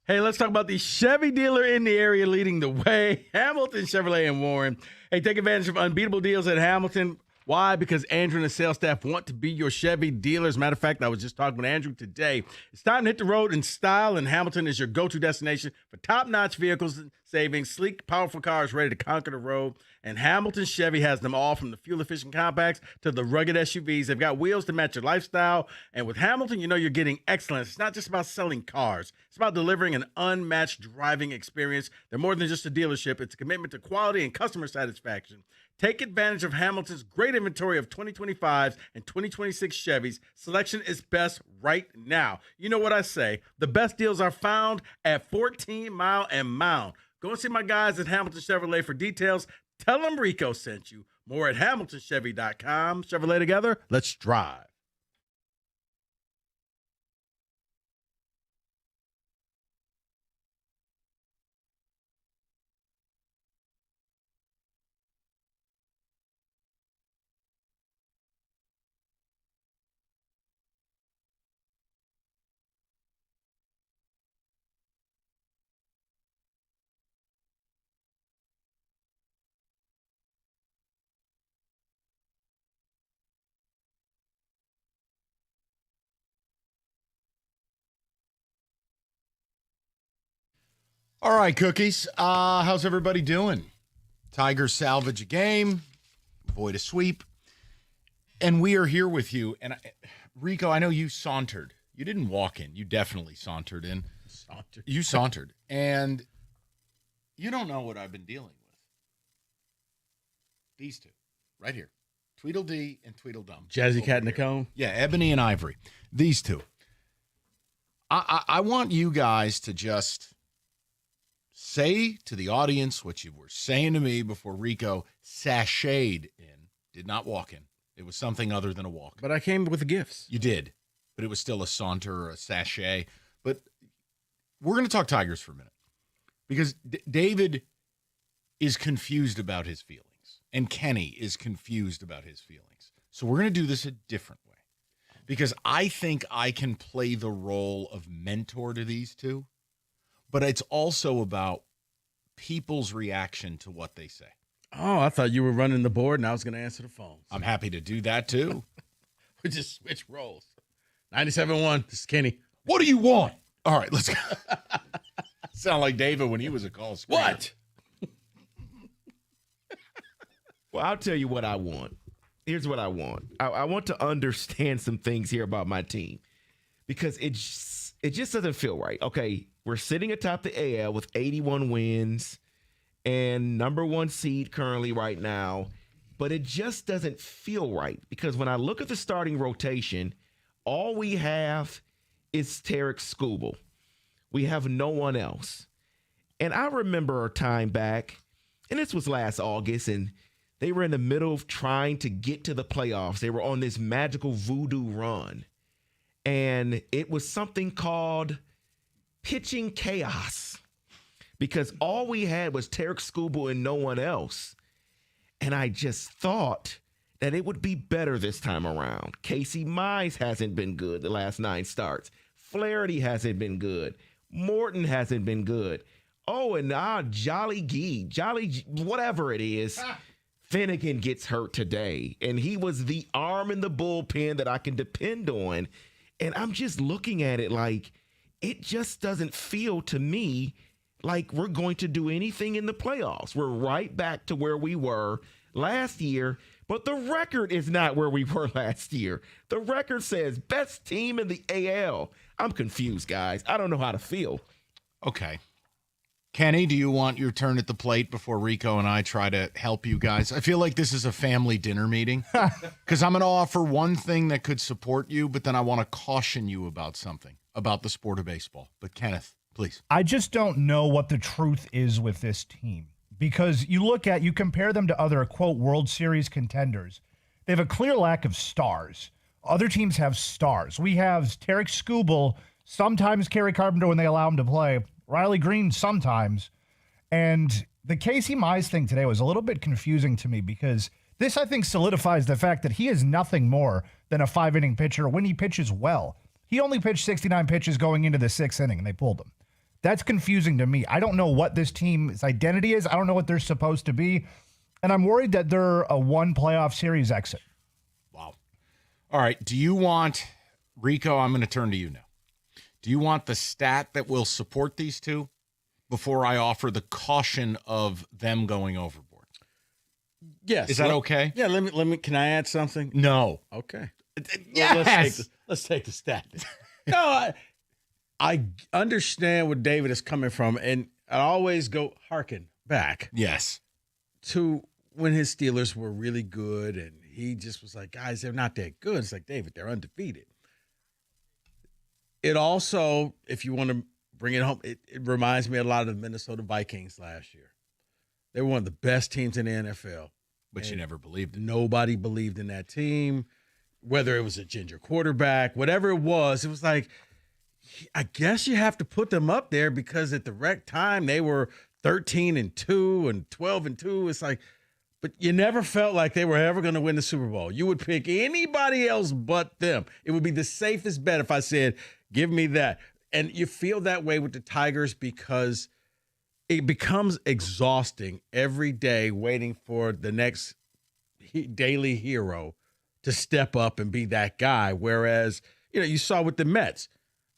Hey, let's talk about the Chevy dealer in the area leading the way, Hamilton Chevrolet in Warren. Hey, take advantage of unbeatable deals at Hamilton. Why? Because Andrew and the sales staff want to be your Chevy dealer. As a matter of fact, I was just talking with Andrew today. It's time to hit the road in style, and Hamilton is your go-to destination for top-notch vehicles and savings, sleek, powerful cars ready to conquer the road. And Hamilton Chevy has them all, from the fuel-efficient compacts to the rugged SUVs. They've got wheels to match your lifestyle. And with Hamilton, you know you're getting excellence. It's not just about selling cars. It's about delivering an unmatched driving experience. They're more than just a dealership. It's a commitment to quality and customer satisfaction. Take advantage of Hamilton's great inventory of 2025s and 2026 Chevys. Selection is best right now. You know what I say. The best deals are found at 14 Mile and Mound. Go and see my guys at Hamilton Chevrolet for details. Tell them Rico sent you. More at HamiltonChevy.com. Chevrolet together. Let's drive. All right, Cookies. How's everybody doing? Tigers salvage a game, avoid a sweep, and we are here with you. And Rico, I know you sauntered. You didn't walk in. You definitely sauntered in. You sauntered. And you don't know what I've been dealing with. These two, right here. Tweedledee and Tweedledum. Jazzy Cat and the Cone? Yeah, Ebony and Ivory. These two. I want you guys to just say to the audience what you were saying to me before Rico sashayed in. Did not walk in. It was something other than a walk. But I came with the gifts. You did. But it was still a saunter or a sachet. But we're going to talk Tigers for a minute. Because David is confused about his feelings. And Kenny is confused about his feelings. So we're going to do this a different way. Because I think I can play the role of mentor to these two. But it's also about people's reaction to what they say. Oh, I thought you were running the board and I was going to answer the phone. I'm happy to do that, too. We just switch roles. 97.1, this is Kenny. What do you want? All right, let's go. Sound like David when he was a call screener. What? Well, I'll tell you what I want. Here's what I want. I want to understand some things here about my team because it just doesn't feel right. Okay, we're sitting atop the AL with 81 wins and number one seed currently right now, but it just doesn't feel right because when I look at the starting rotation, all we have is Tarek Skubal. We have no one else. And I remember a time back, and this was last August, and they were in the middle of trying to get to the playoffs. They were on this magical voodoo run. And it was something called pitching chaos because all we had was Tarek Skubal and no one else. And I just thought that it would be better this time around. Casey Mize hasn't been good the last 9 starts. Flaherty hasn't been good. Morton hasn't been good. Oh, and whatever it is, Finnegan gets hurt today. And he was the arm in the bullpen that I can depend on. And I'm just looking at it like it just doesn't feel to me like we're going to do anything in the playoffs. We're right back to where we were last year, but the record is not where we were last year. The record says best team in the AL. I'm confused, guys. I don't know how to feel. Okay. Kenny, do you want your turn at the plate before Rico and I try to help you guys? I feel like this is a family dinner meeting because I'm going to offer one thing that could support you, but then I want to caution you about something, about the sport of baseball. But Kenneth, please. I just don't know what the truth is with this team because you compare them to other, quote, World Series contenders. They have a clear lack of stars. Other teams have stars. We have Tarek Skubal, sometimes Kerry Carpenter when they allow him to play, Riley Green sometimes. And the Casey Mize thing today was a little bit confusing to me because this, I think, solidifies the fact that he is nothing more than a 5-inning pitcher when he pitches well. He only pitched 69 pitches going into the 6th inning, and they pulled him. That's confusing to me. I don't know what this team's identity is. I don't know what they're supposed to be. And I'm worried that they're a one playoff series exit. Wow. All right. Do you want, Rico, I'm going to turn to you now. Do you want the stat that will support these two before I offer the caution of them going overboard? Yes. Is that okay? Yeah, let me can I add something? No. Okay. Yes. Let's take the stat. No, I understand where David is coming from, and I always go harken back Yes. to when his Steelers were really good, and he just was like, guys, they're not that good. It's like, David, they're undefeated. It also, if you want to bring it home, it reminds me a lot of the Minnesota Vikings last year. They were one of the best teams in the NFL. But you never believed it. Nobody believed in that team, whether it was a ginger quarterback, whatever it was like, I guess you have to put them up there because at the right time they were 13-2 and 12-2. It's like, but you never felt like they were ever going to win the Super Bowl. You would pick anybody else but them. It would be the safest bet if I said, give me that. And you feel that way with the Tigers because it becomes exhausting every day waiting for the next daily hero to step up and be that guy. Whereas, you saw with the Mets,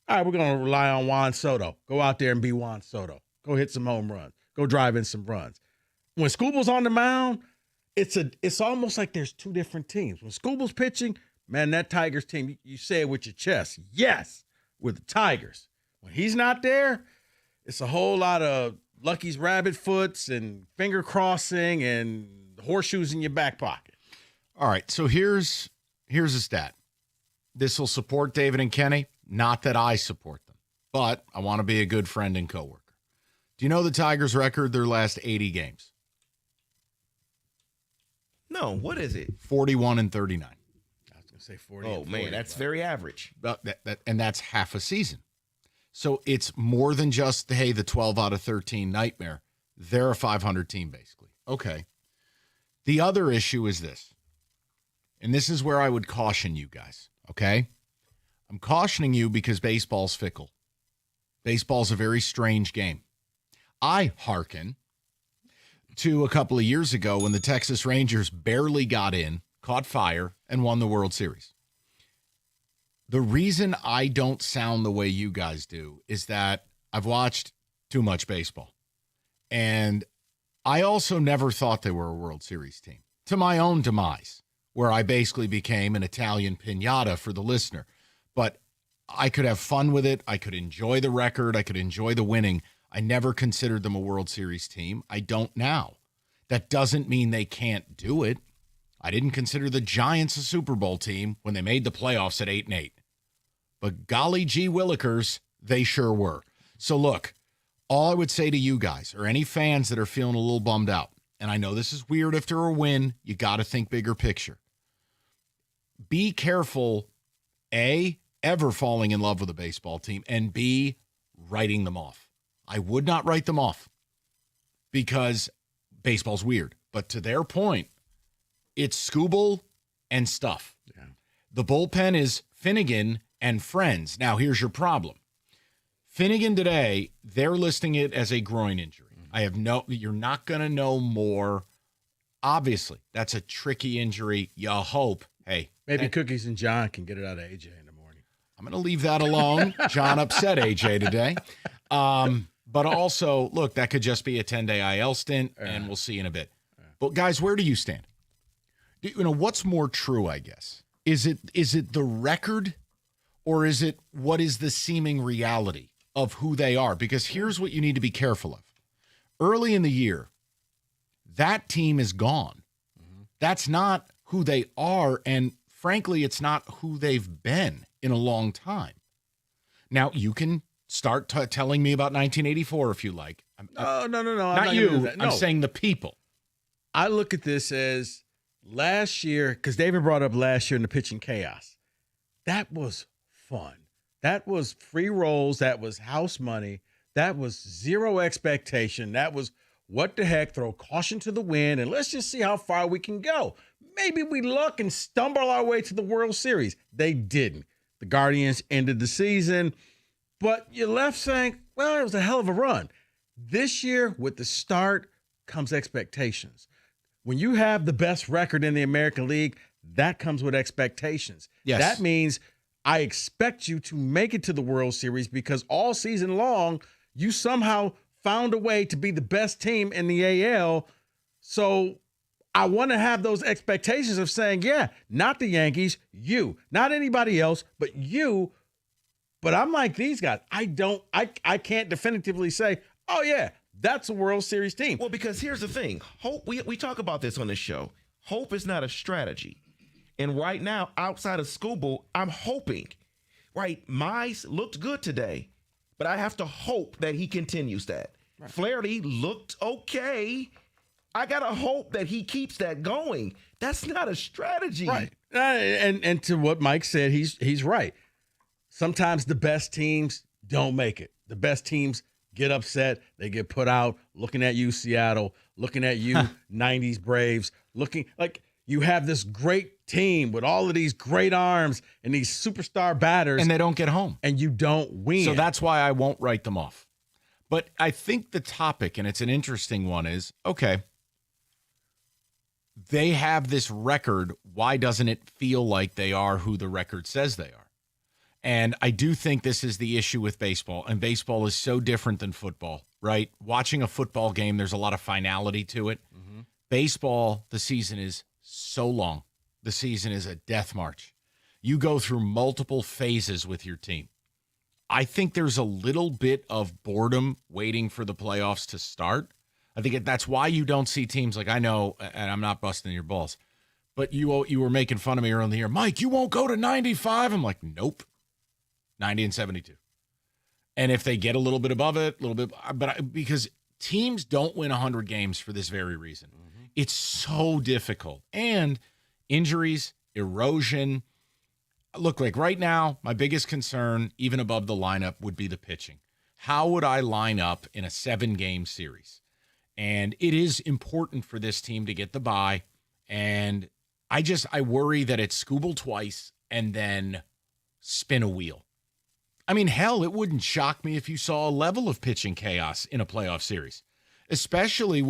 all right, we're going to rely on Juan Soto. Go out there and be Juan Soto. Go hit some home runs. Go drive in some runs. When Scooble's on the mound, it's almost like there's two different teams. When Scooble's pitching, man, that Tigers team, you say it with your chest. Yes, with the Tigers. When he's not there, it's a whole lot of Lucky's rabbit foots and finger crossing and horseshoes in your back pocket. All right, so here's a stat. This will support David and Kenny. Not that I support them, but I want to be a good friend and coworker. Do you know the Tigers' record their last 80 games? No, what is it? 41-39. I was going to say 40. Oh, man, that's very average. And that's half a season. So it's more than just, the 12 out of 13 nightmare. They're a 500 team, basically. Okay. The other issue is this, and this is where I would caution you guys, okay? I'm cautioning you because baseball's fickle. Baseball's a very strange game. I hearken to a couple of years ago when the Texas Rangers barely got in, caught fire, and won the World Series. The reason I don't sound the way you guys do is that I've watched too much baseball. And I also never thought they were a World Series team, to my own demise, where I basically became an Italian piñata for the listener. But I could have fun with it. I could enjoy the record. I could enjoy the winning. I never considered them a World Series team. I don't now. That doesn't mean they can't do it. I didn't consider the Giants a Super Bowl team when they made the playoffs at 8-8. But golly gee willikers, they sure were. So look, all I would say to you guys, or any fans that are feeling a little bummed out, and I know this is weird after a win, you got to think bigger picture. Be careful, A, ever falling in love with a baseball team, and B, writing them off. I would not write them off because baseball's weird. But to their point, it's Scooble and stuff. Yeah. The bullpen is Finnegan and friends. Now, here's your problem. Finnegan today, they're listing it as a groin injury. You're not going to know more. Obviously, that's a tricky injury. You hope. Hey. Maybe Cookies and John can get it out of AJ in the morning. I'm going to leave that alone. John upset AJ today. But also, look, that could just be a 10-day IL stint, and we'll see in a bit. But, guys, where do you stand? What's more true, I guess? Is it the record, or is it what is the seeming reality of who they are? Because here's what you need to be careful of. Early in the year, that team is gone. Mm-hmm. That's not who they are, and frankly, it's not who they've been in a long time. Now, you can start telling me about 1984 if you like. No. Not you. I'm saying the people. I look at this as last year, because David brought up last year in the pitching chaos. That was fun. That was free rolls. That was house money. That was zero expectation. That was what the heck, throw caution to the wind, and let's just see how far we can go. Maybe we luck and stumble our way to the World Series. They didn't. The Guardians ended the season, but you're left saying, well, it was a hell of a run. This year, with the start, comes expectations. When you have the best record in the American League, that comes with expectations. Yes. That means I expect you to make it to the World Series because all season long, you somehow found a way to be the best team in the AL. So I want to have those expectations of saying, yeah, not the Yankees, you, not anybody else, but you. But I'm like these guys. I can't definitively say, oh, yeah, that's a World Series team. Well, because here's the thing. Hope, we talk about this on this show. Hope is not a strategy. And right now, outside of Scooble, I'm hoping, right? Mize looked good today, but I have to hope that he continues that. Right. Flaherty looked okay. I got to hope that he keeps that going. That's not a strategy. Right. And to what Mike said, he's right. Sometimes the best teams don't make it. The best teams get upset. They get put out. Looking at you, Seattle. Looking at you, 90s Braves. Looking like you have this great team with all of these great arms and these superstar batters. And they don't get home. And you don't win. So that's why I won't write them off. But I think the topic, and it's an interesting one, is, okay, they have this record. Why doesn't it feel like they are who the record says they are? And I do think this is the issue with baseball, and baseball is so different than football, right? Watching a football game, there's a lot of finality to it. Mm-hmm. Baseball, the season is so long. The season is a death march. You go through multiple phases with your team. I think there's a little bit of boredom waiting for the playoffs to start. I think that's why you don't see teams like, I know, and I'm not busting your balls, but you were making fun of me earlier in the year. Mike, you won't go to 95? I'm like, nope. 90 and 72. And if they get a little bit above it, a little bit, but because teams don't win 100 games for this very reason. Mm-hmm. It's so difficult. And injuries, erosion. Look, like right now, my biggest concern, even above the lineup, would be the pitching. How would I line up in a 7-game series? And it is important for this team to get the bye. And I worry that it's Scooble twice and then spin a wheel. I mean, hell, it wouldn't shock me if you saw a level of pitching chaos in a playoff series, especially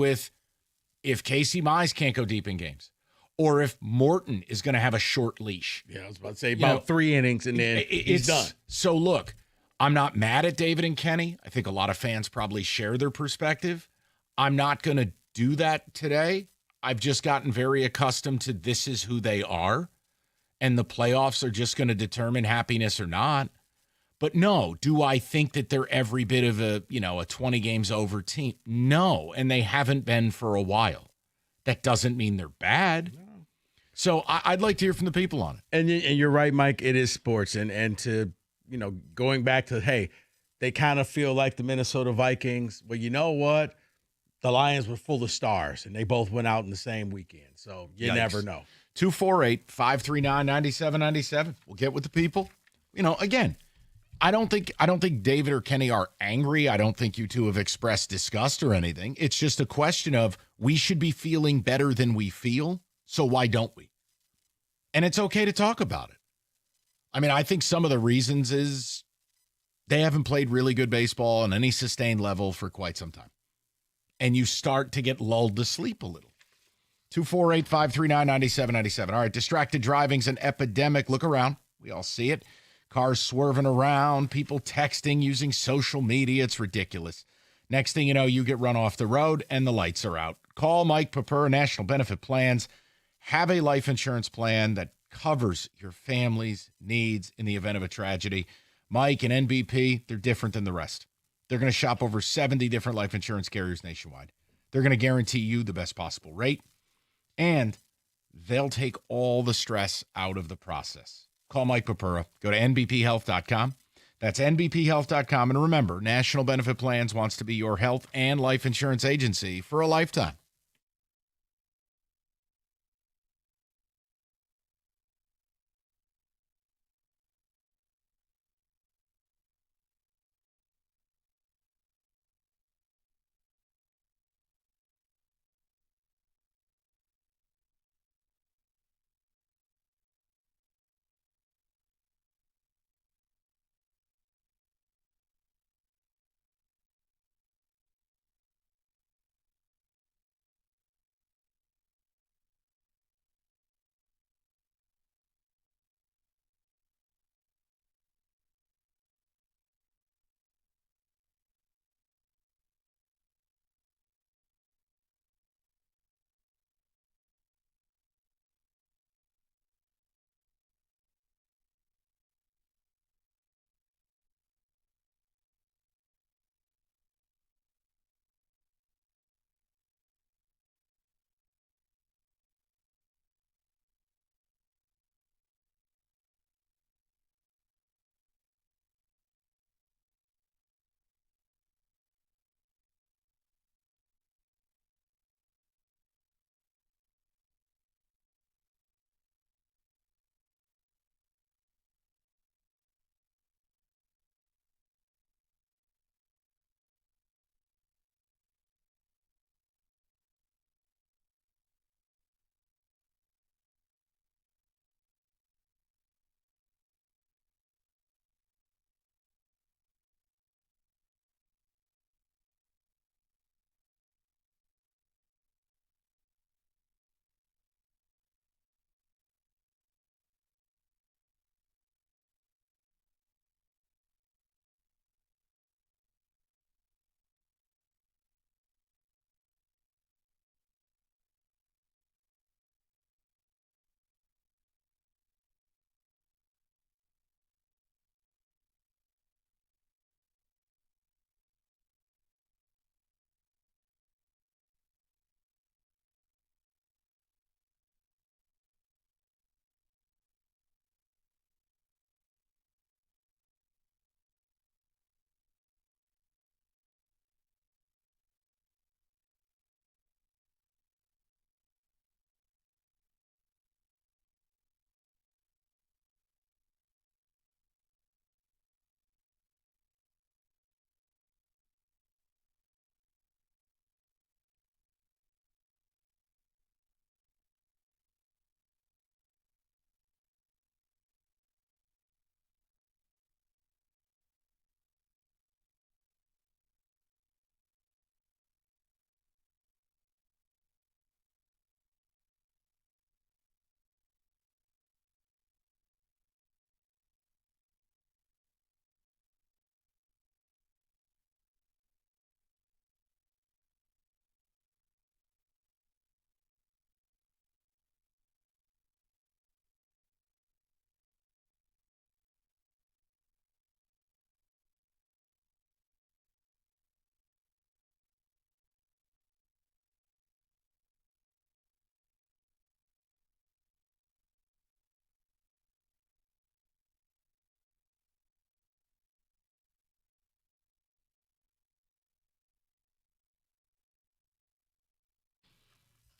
if Casey Mize can't go deep in games, or if Morton is going to have a short leash. Yeah, I was about to say about 3 innings and then he's done. So look, I'm not mad at David and Kenny. I think a lot of fans probably share their perspective. I'm not going to do that today. I've just gotten very accustomed to this is who they are, and the playoffs are just going to determine happiness or not. But no, do I think that they're every bit of a 20 games over team? No, and they haven't been for a while. That doesn't mean they're bad. No. So I'd like to hear from the people on it. And you're right, Mike, it is sports. And to, going back to, hey, they kind of feel like the Minnesota Vikings. Well, you know what? The Lions were full of stars, and they both went out in the same weekend. So you never know. 248-539-9797. We'll get with the people. Again, I don't think David or Kenny are angry. I don't think you two have expressed disgust or anything. It's just a question of we should be feeling better than we feel, so why don't we? And it's okay to talk about it. I mean, I think some of the reasons is they haven't played really good baseball on any sustained level for quite some time. And you start to get lulled to sleep a little. 248-539-9797. All right, distracted driving's an epidemic. Look around. We all see it. Cars swerving around, people texting, using social media. It's ridiculous. Next thing you know, you get run off the road and the lights are out. Call Mike Papur, National Benefit Plans. Have a life insurance plan that covers your family's needs in the event of a tragedy. Mike and NBP, they're different than the rest. They're going to shop over 70 different life insurance carriers nationwide. They're going to guarantee you the best possible rate, and they'll take all the stress out of the process. Call Mike Papura. Go to nbphealth.com. That's nbphealth.com. And remember, National Benefit Plans wants to be your health and life insurance agency for a lifetime.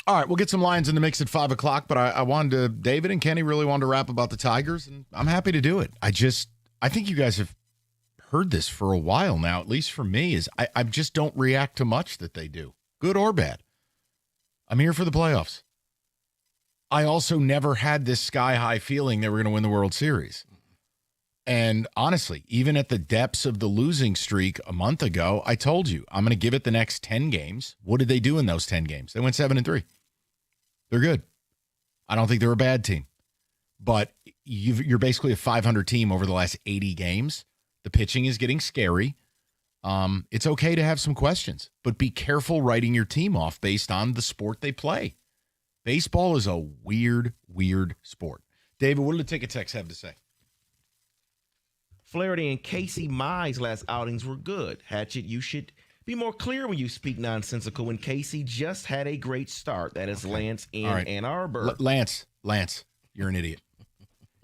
All right, we'll get some Lions in the mix at 5 o'clock, but I wanted to, David and Kenny really wanted to rap about the Tigers, and I'm happy to do it. I think you guys have heard this for a while now, at least for me, is I just don't react to much that they do, good or bad. I'm here for the playoffs. I also never had this sky-high feeling they were going to win the World Series. And honestly, even at the depths of the losing streak a month ago, I told you, I'm going to give it the next 10 games. What did they do in those 10 games? They went 7-3. They're good. I don't think they're a bad team. But you're basically a 500 team over the last 80 games. The pitching is getting scary. It's okay to have some questions, but be careful writing your team off based on the sport they play. Baseball is a weird, weird sport. David, what did the ticket text have to say? Flaherty and Casey Mize last outings were good. Hatchet, you should be more clear when you speak nonsensical when Casey just had a great start. That is Lance in Ann Arbor. Lance, you're an idiot.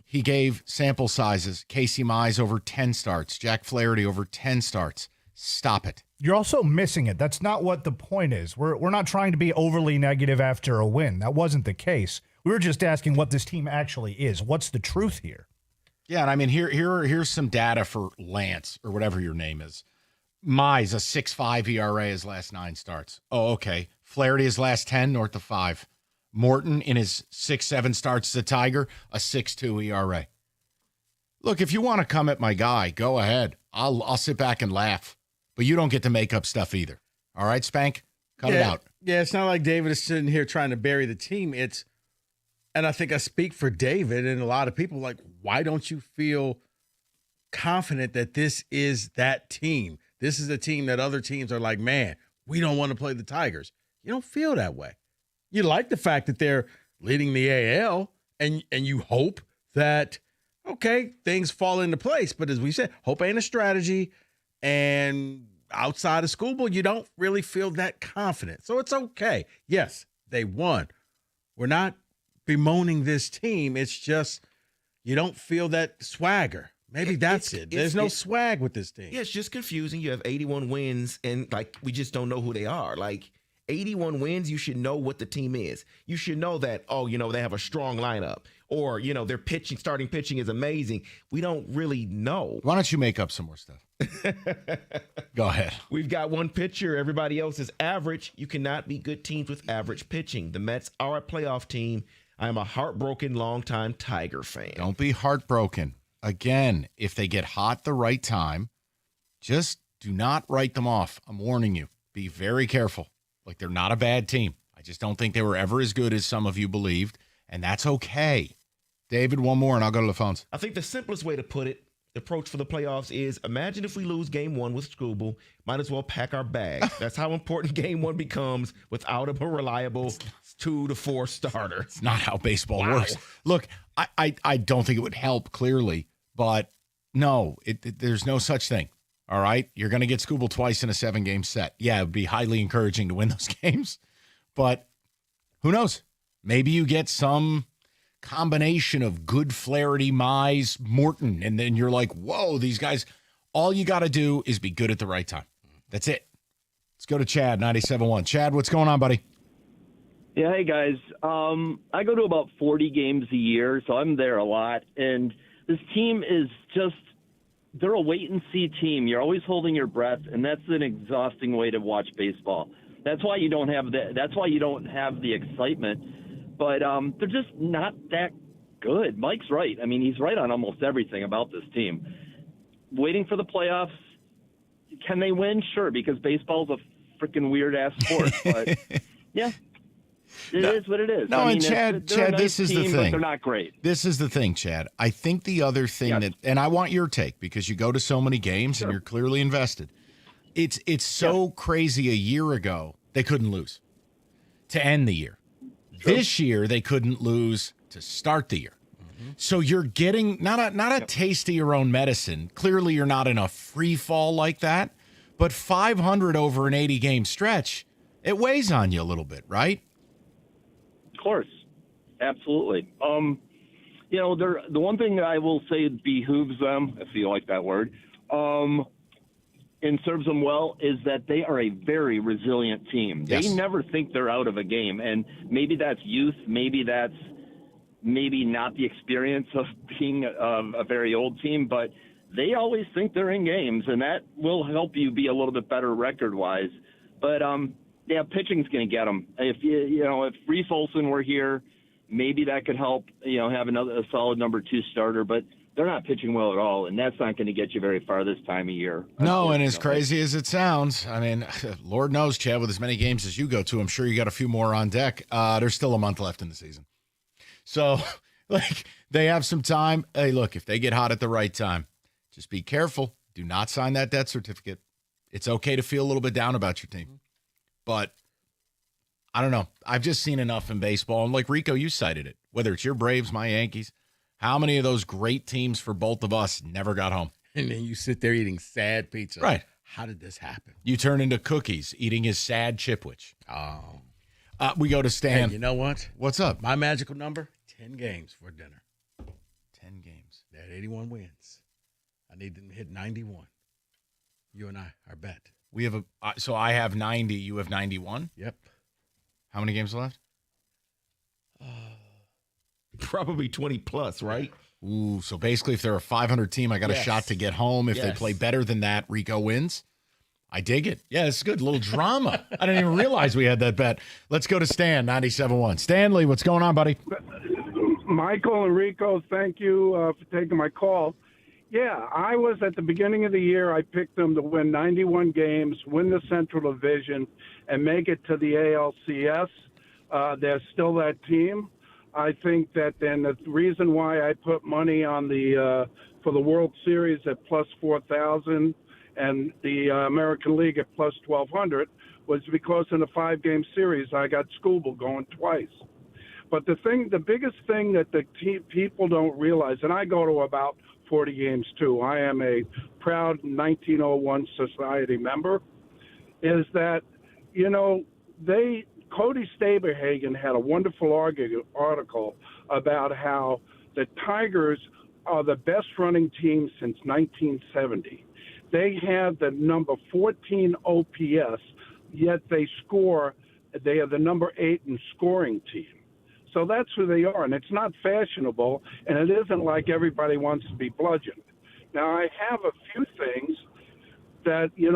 He gave sample sizes. Casey Mize over 10 starts. Jack Flaherty over 10 starts. Stop it. You're also missing it. That's not what the point is. We're not trying to be overly negative after a win. That wasn't the case. We were just asking what this team actually is. What's the truth here? Yeah, and I mean, here's some data for Lance, or whatever your name is. Mize, a 6.5 ERA his last 9 starts. Oh, okay. Flaherty his last 10, north of 5. Morton in his 6-7 starts as a Tiger, a 6.2 ERA. Look, if you want to come at my guy, go ahead. I'll sit back and laugh. But you don't get to make up stuff either. All right, Spank? Cut it out. Yeah, it's not like David is sitting here trying to bury the team. And I think I speak for David and a lot of people, like, why don't you feel confident that this is that team? This is a team that other teams are like, man, we don't want to play the Tigers. You don't feel that way. You like the fact that they're leading the AL, and you hope that, okay, things fall into place. But as we said, hope ain't a strategy. And outside of schoolboy, you don't really feel that confident. So it's okay. Yes, they won. We're not bemoaning this team. It's just you don't feel that swagger. Maybe that's it. There's no swag with this team. Yeah, it's just confusing. You have 81 wins, and, like, we just don't know who they are. Like, 81 wins, you should know what the team is. You should know that, they have a strong lineup. Or, their starting pitching is amazing. We don't really know. Why don't you make up some more stuff? Go ahead. We've got one pitcher. Everybody else is average. You cannot be good teams with average pitching. The Mets are a playoff team. I am a heartbroken, longtime Tiger fan. Don't be heartbroken. Again, if they get hot the right time, just do not write them off. I'm warning you. Be very careful. Like, they're not a bad team. I just don't think they were ever as good as some of you believed, and that's okay. David, one more, and I'll go to the phones. I think the simplest way to put it, the approach for the playoffs is, imagine if we lose game 1 with Struble, might as well pack our bags. That's how important game 1 becomes without a reliable 2 to 4 starter. It's not how baseball works. Look, I don't think it would help, clearly, but no, there's no such thing. All right? You're going to get Struble twice in a 7-game set. Yeah, it would be highly encouraging to win those games, but who knows? Maybe you get some combination of good Flaherty, Mize, Morton, and then you're like, whoa, these guys, all you got to do is be good at the right time. That's it. Let's go to Chad, 97.1. Chad, what's going on, buddy? Yeah, hey, guys. I go to about 40 games a year, so I'm there a lot. And this team is just, they're a wait-and-see team. You're always holding your breath, and that's an exhausting way to watch baseball. That's why you don't have the excitement. But they're just not that good. Mike's right. I mean, he's right on almost everything about this team. Waiting for the playoffs. Can they win? Sure, because baseball's a freaking weird-ass sport. But, yeah, it is what it is. No, and Chad, this is the thing. But they're not great. This is the thing, Chad. I think the other thing and I want your take because you go to so many games and you're clearly invested. It's so crazy. A year ago, they couldn't lose to end the year. This year, they couldn't lose to start the year. So you're getting not a taste of your own medicine. Clearly, you're not in a free fall like that. But 500 over an 80-game stretch, it weighs on you a little bit, right? Of course. Absolutely. The one thing that I will say behooves them, if you like that word, and serves them well is that they are a very resilient team. Yes. They never think they're out of a game, and maybe that's youth, maybe that's not the experience of being a very old team, but they always think they're in games, and that will help you be a little bit better record-wise. But yeah, pitching's going to get them. If if Reese Olson were here, maybe that could help. Have a solid number 2 starter, but they're not pitching well at all, and that's not going to get you very far this time of year. No, and as crazy as it sounds, I mean, Lord knows, Chad, with as many games as you go to, I'm sure you got a few more on deck. There's still a month left in the season. So, they have some time. Hey, look, if they get hot at the right time, just be careful. Do not sign that death certificate. It's okay to feel a little bit down about your team. But I don't know. I've just seen enough in baseball. And like Rico, you cited it. Whether it's your Braves, my Yankees, how many of those great teams for both of us never got home? And then you sit there eating sad pizza. Right. How did this happen? You turn into Cookies eating his sad Chipwich. Oh. We go to Stan. Hey, you know what? What's up? My magical number, 10 games for dinner. 10 games. They had 81 wins. I need them to hit 91. You and I, our bet. We have so I have 90, you have 91. Yep. How many games left? Probably 20 plus, right? Ooh, so basically if they're a 500 team, I got a shot to get home. If they play better than that, Rico wins. I dig it. Yeah, it's good. A little drama. I didn't even realize we had that bet. Let's go to Stan, 97.1. Stanley, what's going on, buddy? Michael and Rico, thank you for taking my call. Yeah, I was at the beginning of the year, I picked them to win 91 games, win the Central Division, and make it to the ALCS. They're still that team. I think that then the reason why I put money on for the World Series at plus 4,000 and the American League at plus 1,200 was because in a 5-game series I got Scooble going twice. But the biggest thing that the people don't realize, and I go to about 40 games too. I am a proud 1901 Society member. Is that Cody Staberhagen had a wonderful article about how the Tigers are the best running team since 1970. They have the number 14 OPS, yet they are the number 8 in scoring team. So that's who they are, and it's not fashionable, and it isn't like everybody wants to be bludgeoned. Now, I have a few things that you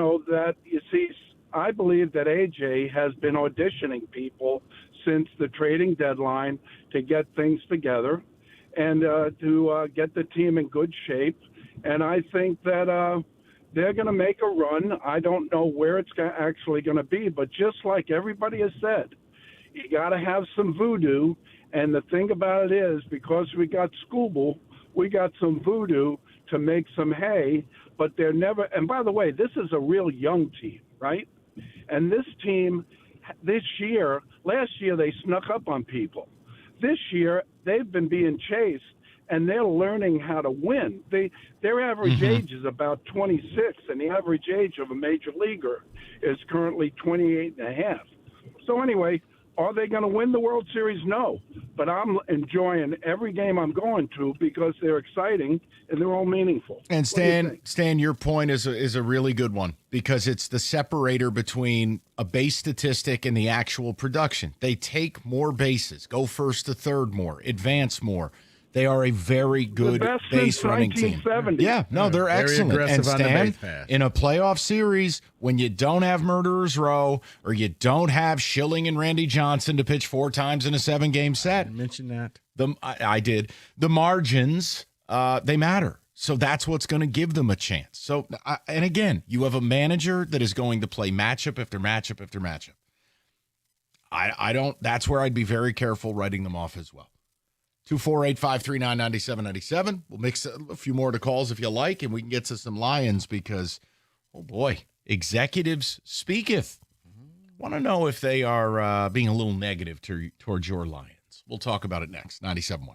see. I believe that AJ has been auditioning people since the trading deadline to get things together and to get the team in good shape. And I think that they're going to make a run. I don't know where it's actually going to be, but just like everybody has said, you got to have some voodoo. And the thing about it is, because we got Scooble, we got some voodoo to make some hay, but they're never. And by the way, this is a real young team, right? And this team, last year they snuck up on people. This year they've been being chased, and they're learning how to win. Their average age is about 26, and the average age of a major leaguer is currently 28 and a half. So anyway, are they going to win the World Series? No. But I'm enjoying every game I'm going to because they're exciting and they're all meaningful. And Stan, your point is a really good one because it's the separator between a base statistic and the actual production. They take more bases, go first to third more, advance more. They are a very good base running team. Yeah, no, they're excellent. And Stan, in a playoff series, when you don't have Murderers Row or you don't have Schilling and Randy Johnson to pitch 4 times in a 7-game set, I mentioned that. I did. The margins, they matter. So that's what's going to give them a chance. So, and again, you have a manager that is going to play matchup after matchup after matchup. I don't. That's where I'd be very careful writing them off as well. 248-539-9797. We'll mix a few more to calls if you like, and we can get to some Lions because, oh boy, executives speaketh. Want to know if they are being a little negative towards your Lions. We'll talk about it next. 97.1.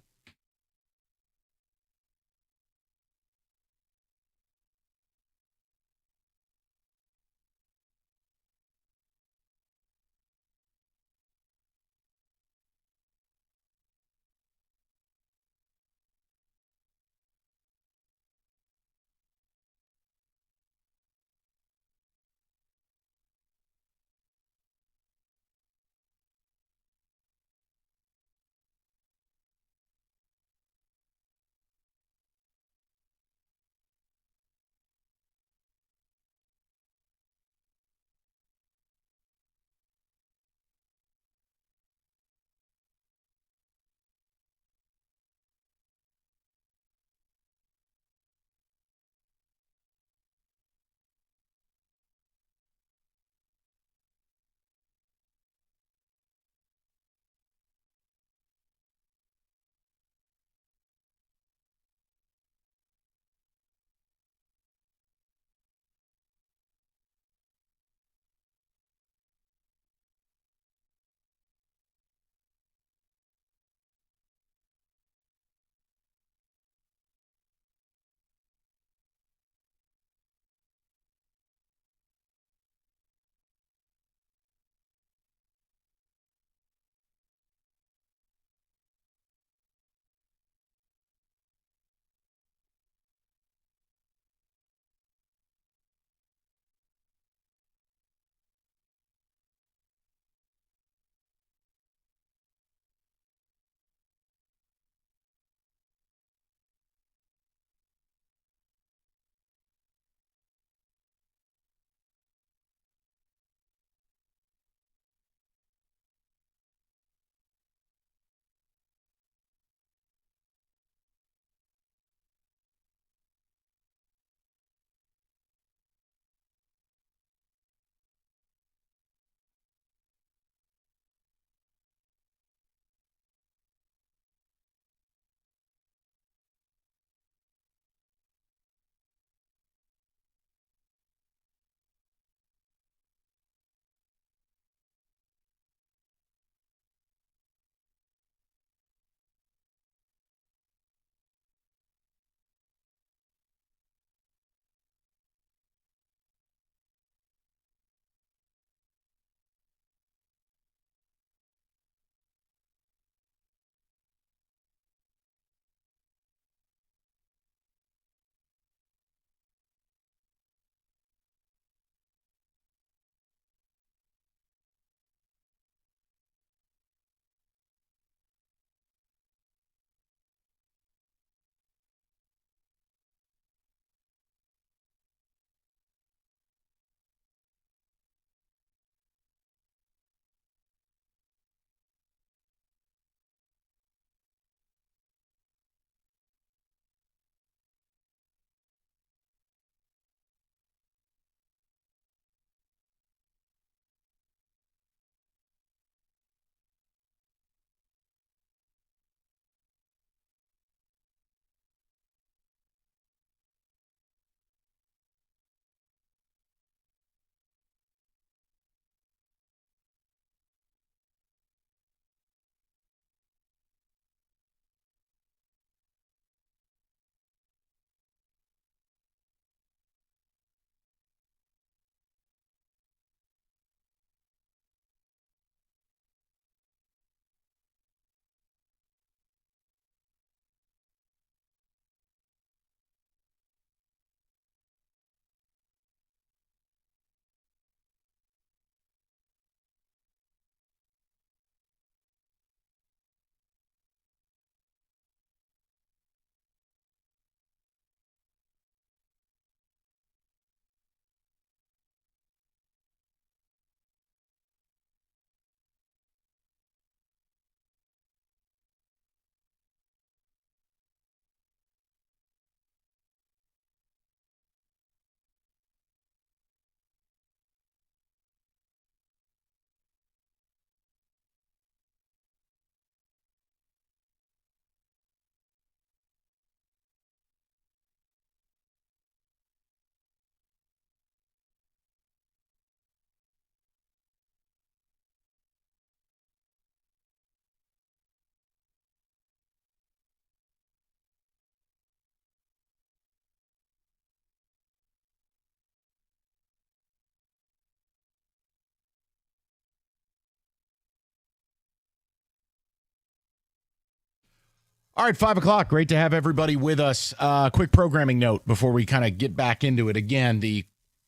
All right, 5 o'clock. Great to have everybody with us. Quick programming note before we kind of get back into it. Again, the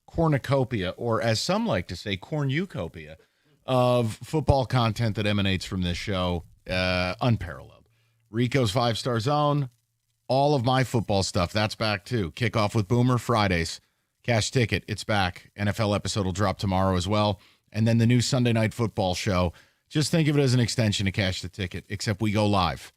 cornucopia, or as some like to say, cornucopia of football content that emanates from this show, unparalleled. Rico's 5-Star Zone, all of my football stuff, that's back too. Kickoff with Boomer, Fridays. Cash Ticket, it's back. NFL episode will drop tomorrow as well. And then the new Sunday Night Football show. Just think of it as an extension to Cash the Ticket, except we go live.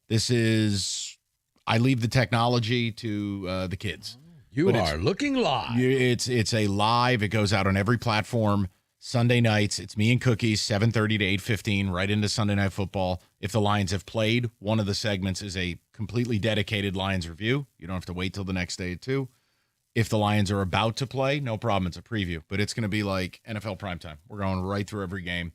This is, I leave the technology to the kids. You are looking live. It's a live. It goes out on every platform. Sunday nights, it's me and Cookies, 7:30 to 8:15, right into Sunday Night Football. If the Lions have played, one of the segments is a completely dedicated Lions review. You don't have to wait till the next day, too. If the Lions are about to play, no problem. It's a preview. But it's going to be like NFL primetime. We're going right through every game.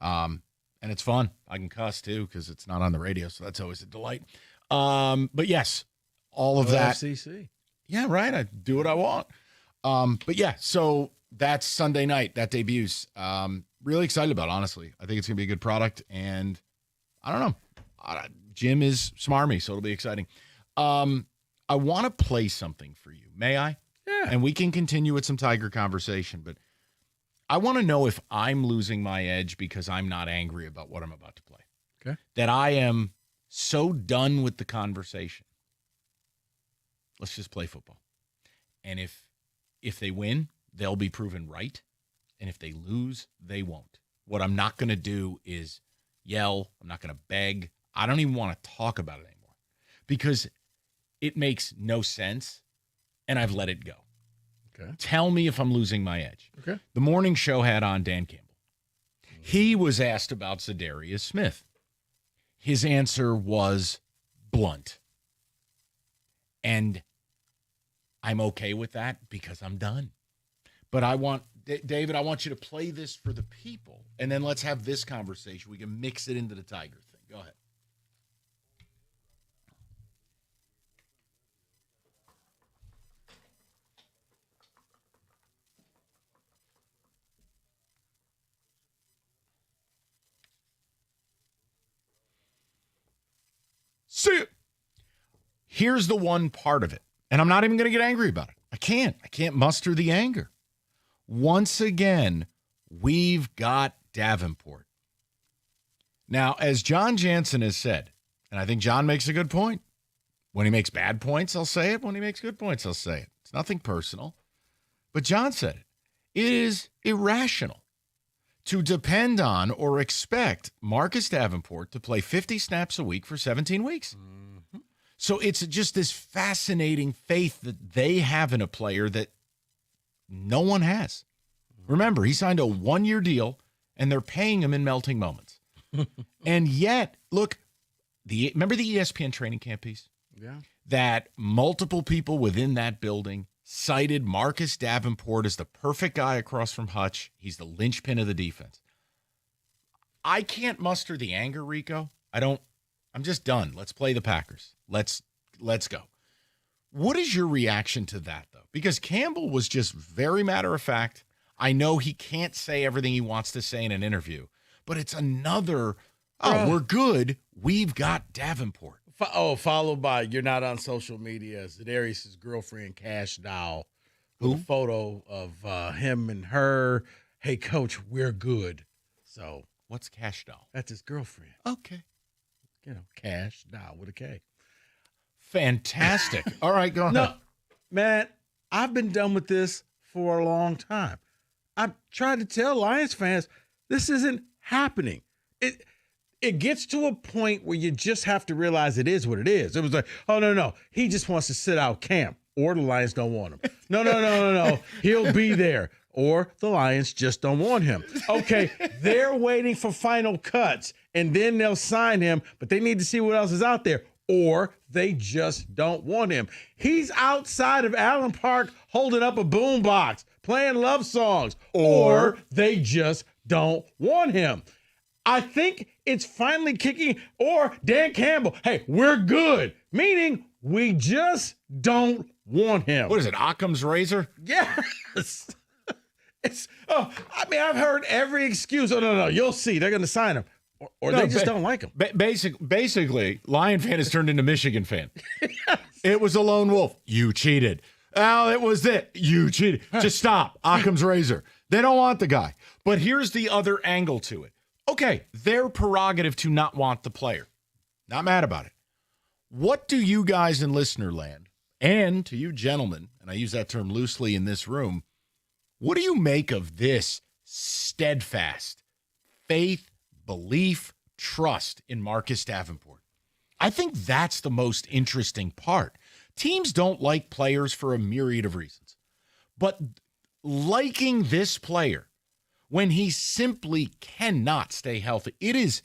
And it's fun. I can cuss, too, because it's not on the radio, so that's always a delight. But, yes, all of that. FCC. Yeah, right. I do what I want. But, yeah, so that's Sunday night. That debuts. Really excited about it, honestly. I think it's going to be a good product. And I don't know. Jim is smarmy, so it'll be exciting. I want to play something for you. May I? Yeah. And we can continue with some Tiger conversation, but I want to know if I'm losing my edge because I'm not angry about what I'm about to play. Okay. That I am so done with the conversation. Let's just play football. And if they win, they'll be proven right. And if they lose, they won't. What I'm not going to do is yell. I'm not going to beg. I don't even want to talk about it anymore because it makes no sense. And I've let it go. Okay. Tell me if I'm losing my edge. Okay. The morning show had on Dan Campbell. He was asked about Zadarius Smith. His answer was blunt. And I'm okay with that because I'm done. But I want, David, I want you to play this for the people. And then let's have this conversation. We can mix it into the Tiger thing. Go ahead. See it. Here's the one part of it. And I'm not even going to get angry about it. I can't muster the anger. Once again, we've got Davenport. Now, as John Jansen has said, and I think John makes a good point. When he makes bad points, I'll say it. When he makes good points, I'll say it. It's nothing personal. But John said it. It is irrational to depend on or expect Marcus Davenport to play 50 snaps a week for 17 weeks. Mm-hmm. So it's just this fascinating faith that they have in a player that no one has. Remember, he signed a 1-year deal, and they're paying him in melting moments. And yet, look, remember the ESPN training camp piece? Yeah. That multiple people within that building cited Marcus Davenport as the perfect guy across from Hutch. He's the linchpin of the defense. I can't muster the anger, Rico. I'm just done. Let's play the Packers. Let's go. What is your reaction to that, though? Because Campbell was just very matter of fact. I know he can't say everything he wants to say in an interview, but it's another, we're good. We've got Davenport. Followed by, you're not on social media. Zadarius' girlfriend, Cash Doll, with a photo of him and her. Hey, coach, we're good. So what's Cash Doll? That's his girlfriend. Okay. Cash Doll with a K. Fantastic. All right, go ahead. No, man, I've been done with this for a long time. I've tried to tell Lions fans this isn't happening. It gets to a point where you just have to realize it is what it is. It was like, oh, no. He just wants to sit out camp, or the Lions don't want him. No. He'll be there, or the Lions just don't want him. Okay, they're waiting for final cuts, and then they'll sign him, but they need to see what else is out there, or they just don't want him. He's outside of Allen Park holding up a boombox, playing love songs, or they just don't want him. I think it's finally kicking, or Dan Campbell, hey, we're good, meaning we just don't want him. What is it, Occam's razor? Yes. I've heard every excuse. Oh, no, you'll see. They're going to sign him. Or No, they just don't like him. Basically, Lion fan has turned into Michigan fan. It was a lone wolf. You cheated. Oh, it was it. You cheated. Just stop. Occam's razor. They don't want the guy. But here's the other angle to it. Okay, their prerogative to not want the player. Not mad about it. What do you guys in listener land, and to you gentlemen, and I use that term loosely in this room, what do you make of this steadfast faith, belief, trust in Marcus Davenport? I think that's the most interesting part. Teams don't like players for a myriad of reasons, but liking this player when he simply cannot stay healthy, it is,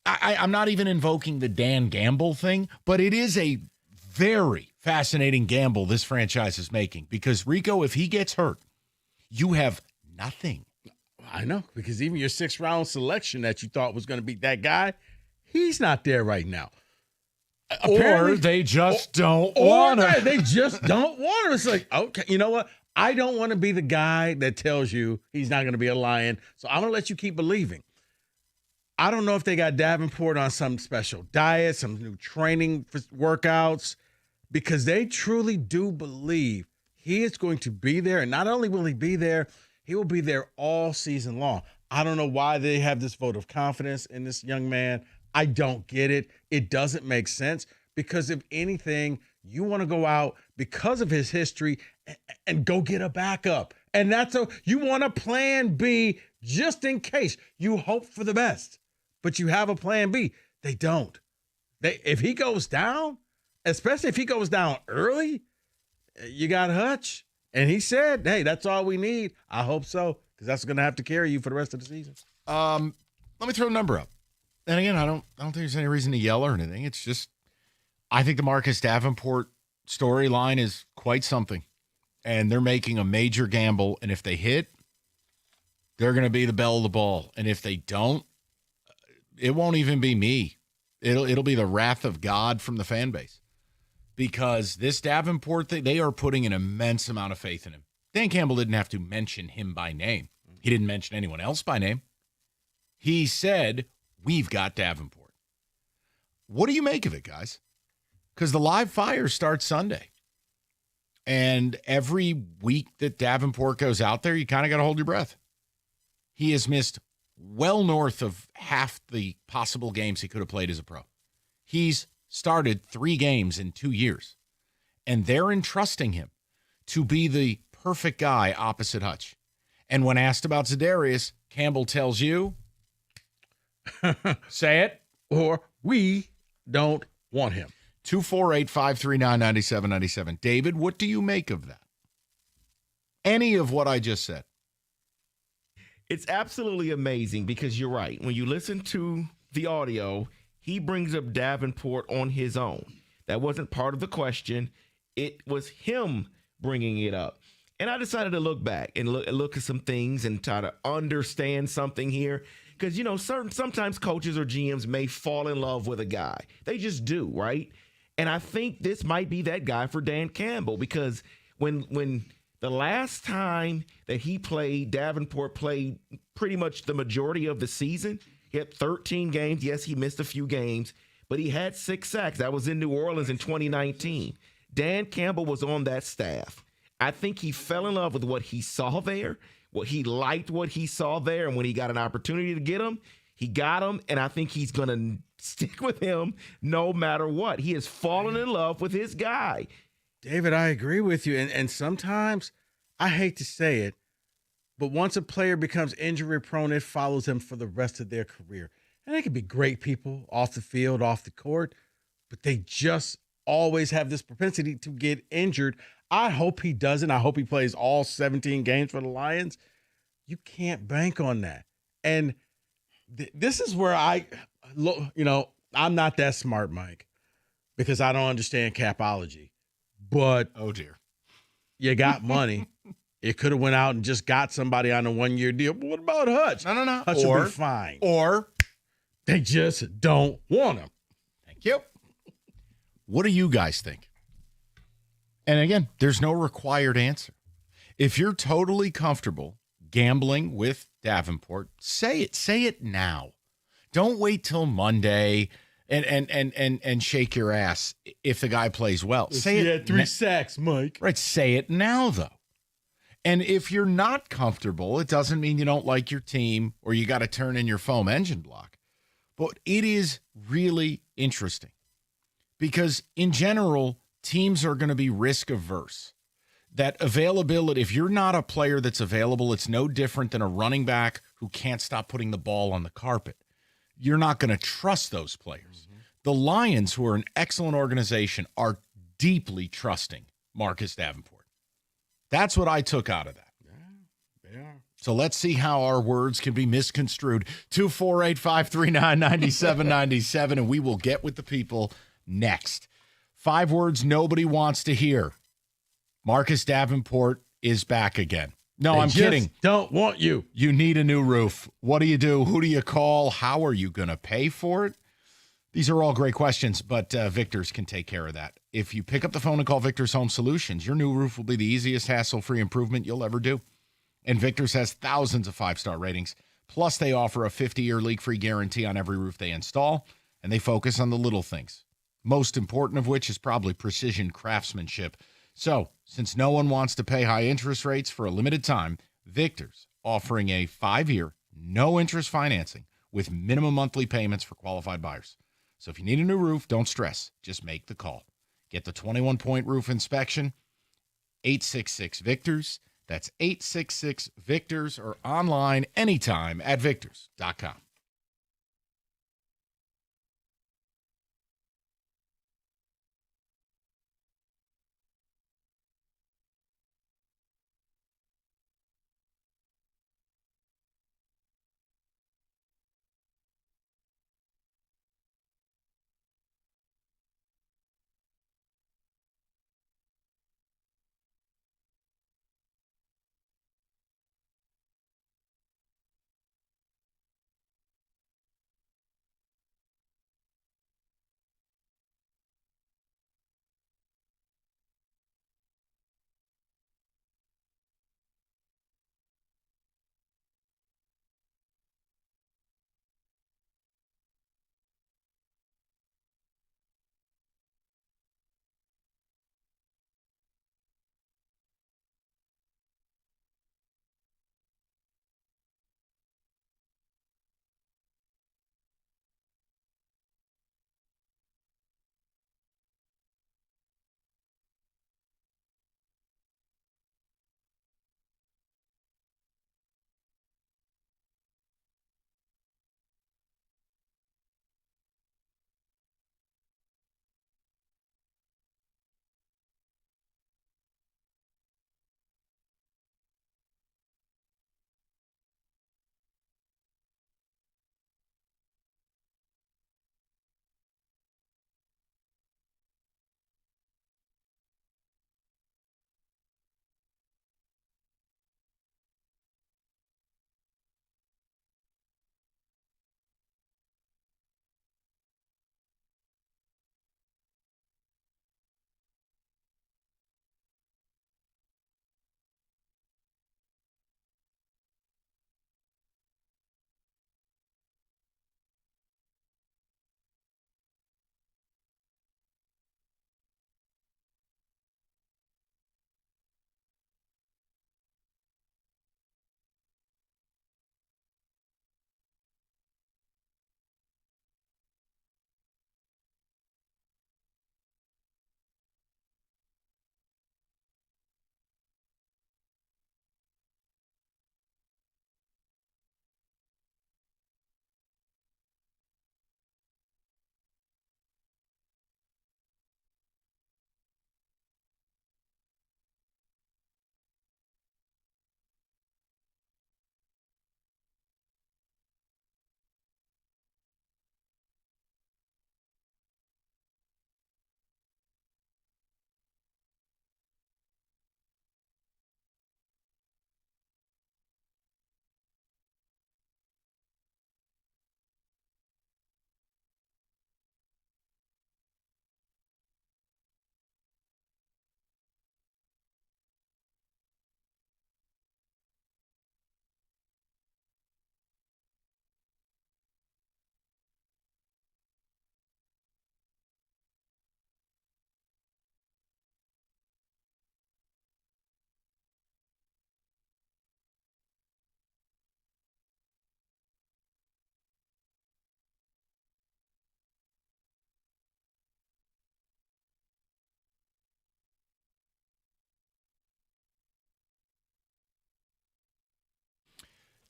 I'm not even invoking the Dan Gamble thing, but it is a very fascinating gamble this franchise is making because, Rico, if he gets hurt, you have nothing. I know, because even your 6th-round selection that you thought was going to be that guy, he's not there right now. Or they just don't want him. They just don't want him. It's like, okay, you know what? I don't want to be the guy that tells you he's not going to be a Lion, so I'm going to let you keep believing. I don't know if they got Davenport on some special diet, some new training workouts, because they truly do believe he is going to be there. And not only will he be there, he will be there all season long. I don't know why they have this vote of confidence in this young man. I don't get it. It doesn't make sense because if anything, you want to go out because of his history and go get a backup. And you want a plan B just in case. You hope for the best, but you have a plan B. They don't. If he goes down, especially if he goes down early, you got Hutch. And he said, hey, that's all we need. I hope so, because that's going to have to carry you for the rest of the season. Let me throw a number up. And again, I don't think there's any reason to yell or anything. It's just, I think the Marcus Davenport storyline is quite something. And they're making a major gamble. And if they hit, they're going to be the belle of the ball. And if they don't, it won't even be me. It'll be the wrath of God from the fan base. Because this Davenport thing, they are putting an immense amount of faith in him. Dan Campbell didn't have to mention him by name. He didn't mention anyone else by name. He said, we've got Davenport. What do you make of it, guys? Because the live fire starts Sunday. And every week that Davenport goes out there, you kind of got to hold your breath. He has missed well north of half the possible games he could have played as a pro. He's started 3 games in 2 years, and they're entrusting him to be the perfect guy opposite Hutch. And when asked about Za'Darius, Campbell tells you, say it, or we don't want him. 248-539-9797. David, what do you make of that? Any of what I just said? It's absolutely amazing because you're right. When you listen to the audio, he brings up Davenport on his own. That wasn't part of the question. It was him bringing it up. And I decided to look back and look at some things and try to understand something here. Because, you know, sometimes coaches or GMs may fall in love with a guy. They just do, right? And I think this might be that guy for Dan Campbell because when the last time that he played, Davenport played pretty much the majority of the season. He had 13 games. Yes, he missed a few games, but he had 6 sacks. That was in New Orleans in 2019. Dan Campbell was on that staff. I think he fell in love with what he saw there, he liked what he saw there, and when he got an opportunity to get him, he got him, and I think he's going to stick with him no matter what. He has fallen in love with his guy. David, I agree with you, and sometimes, I hate to say it, but once a player becomes injury-prone, it follows them for the rest of their career. And they can be great people off the field, off the court, but they just always have this propensity to get injured. I hope he doesn't. I hope he plays all 17 games for the Lions. You can't bank on that. And this is where I'm not that smart, Mike, because I don't understand capology. But oh dear, you got money. It could have went out and just got somebody on a 1-year deal. But what about Hutch? No. Hutch will be fine. Or they just don't want him. Thank you. What do you guys think? And again, there's no required answer. If you're totally comfortable gambling with Davenport, say it. Say it now. Don't wait till Monday and shake your ass if the guy plays well. Say He it. had 3 sacks, Mike. Right. Say it now, though. And if you're not comfortable, it doesn't mean you don't like your team or you got to turn in your foam engine block. But it is really interesting because, in general, teams are going to be risk averse. That availability, if you're not a player that's available, it's no different than a running back who can't stop putting the ball on the carpet. You're not going to trust those players. Mm-hmm. The Lions, who are an excellent organization, are deeply trusting Marcus Davenport. That's what I took out of that. Yeah, they are. So let's see how our words can be misconstrued. 248-539-9797, and we will get with the people next. 5 words nobody wants to hear. Marcus Davenport is back again. No, I'm kidding. Don't want you. You need a new roof. What do you do? Who do you call? How are you going to pay for it? These are all great questions, but Victor's can take care of that. If you pick up the phone and call Victor's Home Solutions, your new roof will be the easiest hassle-free improvement you'll ever do. And Victor's has thousands of 5-star ratings. Plus, they offer a 50-year leak-free guarantee on every roof they install, and they focus on the little things. Most important of which is probably precision craftsmanship. So, since no one wants to pay high interest rates for a limited time, Victor's offering a 5-year, no-interest financing with minimum monthly payments for qualified buyers. So if you need a new roof, don't stress. Just make the call. Get the 21-point roof inspection, 866-VICTORS. That's 866-VICTORS, or online anytime at victors.com.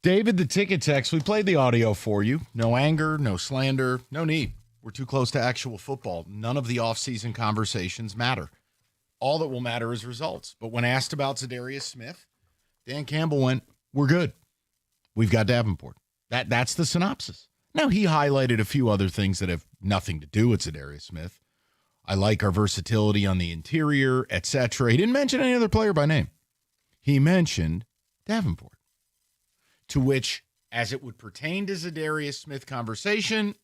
David, the ticket text, we played the audio for you. No anger, no slander, no need. We're too close to actual football. None of the offseason conversations matter. All that will matter is results. But when asked about Zadarius Smith, Dan Campbell went, we're good. We've got Davenport. That's the synopsis. Now, he highlighted a few other things that have nothing to do with Zadarius Smith. I like our versatility on the interior, etc. He didn't mention any other player by name. He mentioned Davenport. To which, as it would pertain to Zadarius Smith conversation,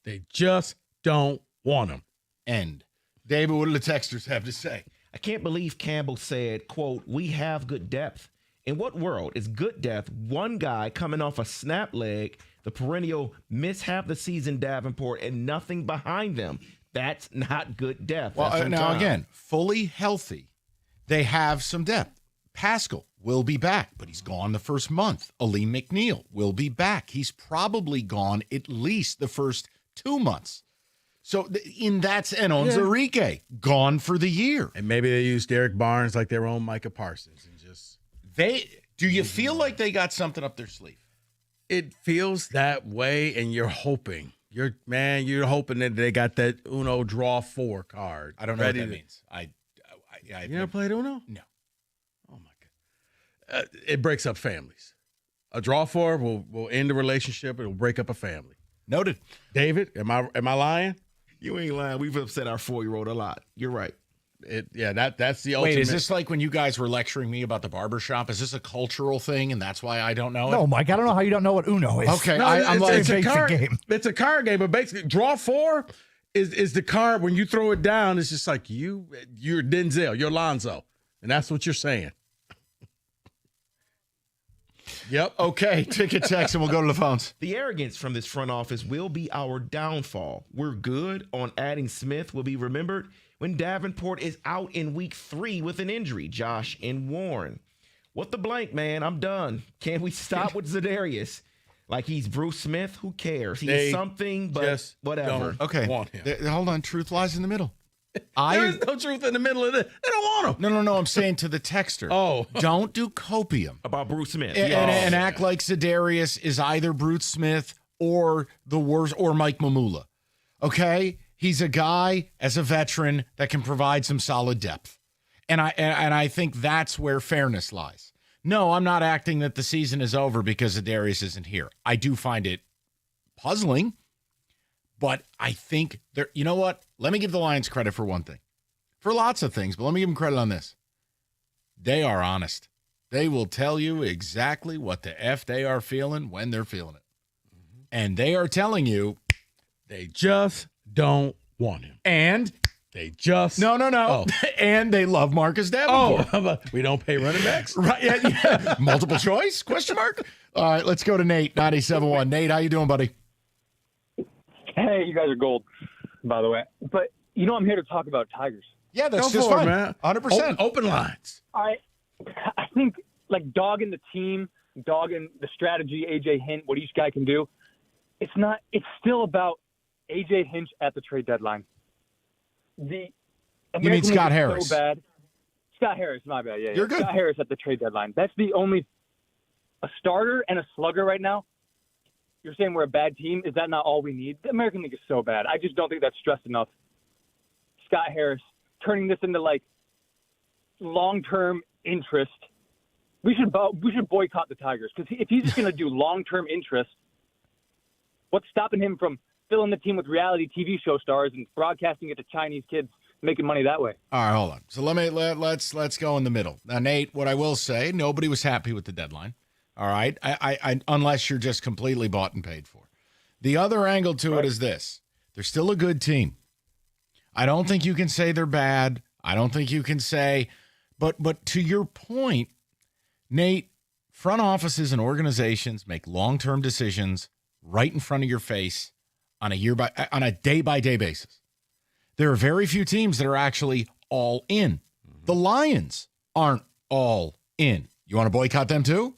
they just don't want him. End. David, what do the texters have to say? I can't believe Campbell said, quote, we have good depth. In what world is good depth one guy coming off a snap leg, the perennial miss half the season Davenport, and nothing behind them? That's not good depth. Well, now again, fully healthy, they have some depth. Pascal will be back, but he's gone the first month. Aleem McNeil will be back. He's probably gone at least the first 2 months. So in that, and Onzarike, gone for the year. And maybe they use Derek Barnes like their own Micah Parsons and just do you feel like they got something up their sleeve? It feels that way, and you're hoping. You're hoping that they got that Uno draw 4 card. I don't know what that means. You never played Uno? No. Oh my God. It breaks up families. A draw 4 will end the relationship. It'll break up a family. Noted. David, am I lying? You ain't lying. We've upset our 4-year-old a lot. You're right. That's the ultimate. Wait, is this like when you guys were lecturing me about the barbershop? Is this a cultural thing, and that's why I don't know it? No, Mike, I don't know how you don't know what Uno is. Okay, I'm like, it's a card game. It's a card game, but basically, draw 4 is the card. When you throw it down, it's just like you're Denzel, you're Lonzo, and that's what you're saying. Yep. Okay, ticket text, and we'll go to the phones. The arrogance from this front office will be our downfall. We're good on adding Smith, will be remembered when Davenport is out in week 3 with an injury. Josh and Warren. What the blank, man? I'm done. Can we stop with Zadarius? Like he's Bruce Smith? Who cares? He's something, but whatever. Okay. Want him. Hold on. Truth lies in the middle. There is no truth in the middle of it. They don't want him. No. I'm saying to the texter. Oh. Don't do copium. About Bruce Smith. And act like Zadarius is either Bruce Smith or the worst, or Mike Mamula. Okay? He's a guy, as a veteran, that can provide some solid depth. And I think that's where fairness lies. No, I'm not acting that the season is over because Zadarius isn't here. I do find it puzzling, but I think you know what? Let me give the Lions credit for one thing. For lots of things, but let me give them credit on this. They are honest. They will tell you exactly what the F they are feeling when they're feeling it. And they are telling you they just don't want him. And they just no. Oh. And they love Marcus Davenport. We don't pay running backs? Right. Yeah. Multiple choice? Question mark? All right, let's go to Nate, 97.1. Nate, how you doing, buddy? Hey, you guys are gold, by the way. But, I'm here to talk about Tigers. Yeah, that's Go just for it, fine. man. 100%. Open lines. I think, dogging the team, dogging the strategy, A.J. Hint, what each guy can do, it's still about A.J. Hinch at the trade deadline. You mean Scott Harris? So bad. Scott Harris, my bad. Yeah, You're good. Scott Harris at the trade deadline. That's the only – a starter and a slugger right now. You're saying we're a bad team. Is that not all we need? The American League is so bad. I just don't think that's stressed enough. Scott Harris turning this into long-term interest. We should boycott the Tigers because if he's just going to do long-term interest, what's stopping him from filling the team with reality TV show stars and broadcasting it to Chinese kids, making money that way? All right, hold on. So let's go in the middle. Now, Nate, what I will say, nobody was happy with the deadline. All right, I unless you're just completely bought and paid for. The other angle to it is this: they're still a good team. I don't think you can say they're bad. I don't think you can say, but to your point, Nate, front offices and organizations make long-term decisions right in front of your face on a day-by-day basis. There are very few teams that are actually all in. The Lions aren't all in. You want to boycott them too?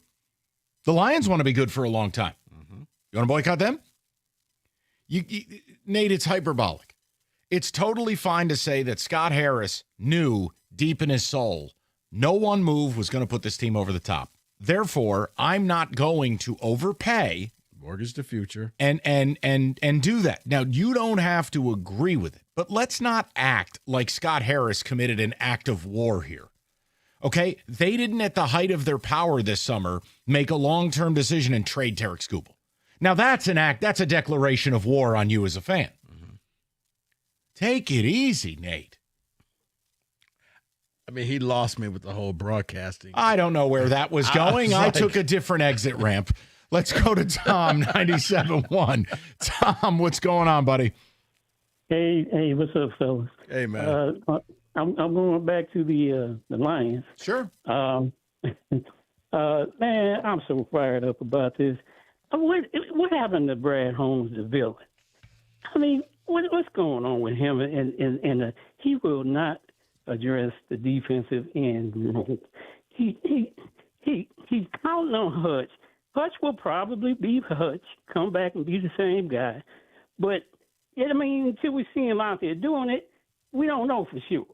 The Lions want to be good for a long time. Mm-hmm. You want to boycott them? Nate, it's hyperbolic. It's totally fine to say that Scott Harris knew deep in his soul no one move was going to put this team over the top. Therefore, I'm not going to overpay, Mortgage the future. and do that. Now, you don't have to agree with it, but let's not act like Scott Harris committed an act of war here. Okay? They didn't, at the height of their power this summer, make a long-term decision and trade Tarek Skubal. Now, that's a declaration of war on you as a fan. Mm-hmm. Take it easy, Nate. I mean, he lost me with the whole broadcasting. I don't know where that was going. I took a different exit ramp. Let's go to Tom, 97.1. Tom, what's going on, buddy? Hey, what's up, fellas? Hey, man. I'm going back to the Lions. Sure. Man, I'm so fired up about this. What happened to Brad Holmes, the villain? I mean, what's going on with him? And he will not address the defensive end. He's counting on Hutch. Hutch will probably be Hutch, come back and be the same guy. But, I mean, until we see him out there doing it, we don't know for sure.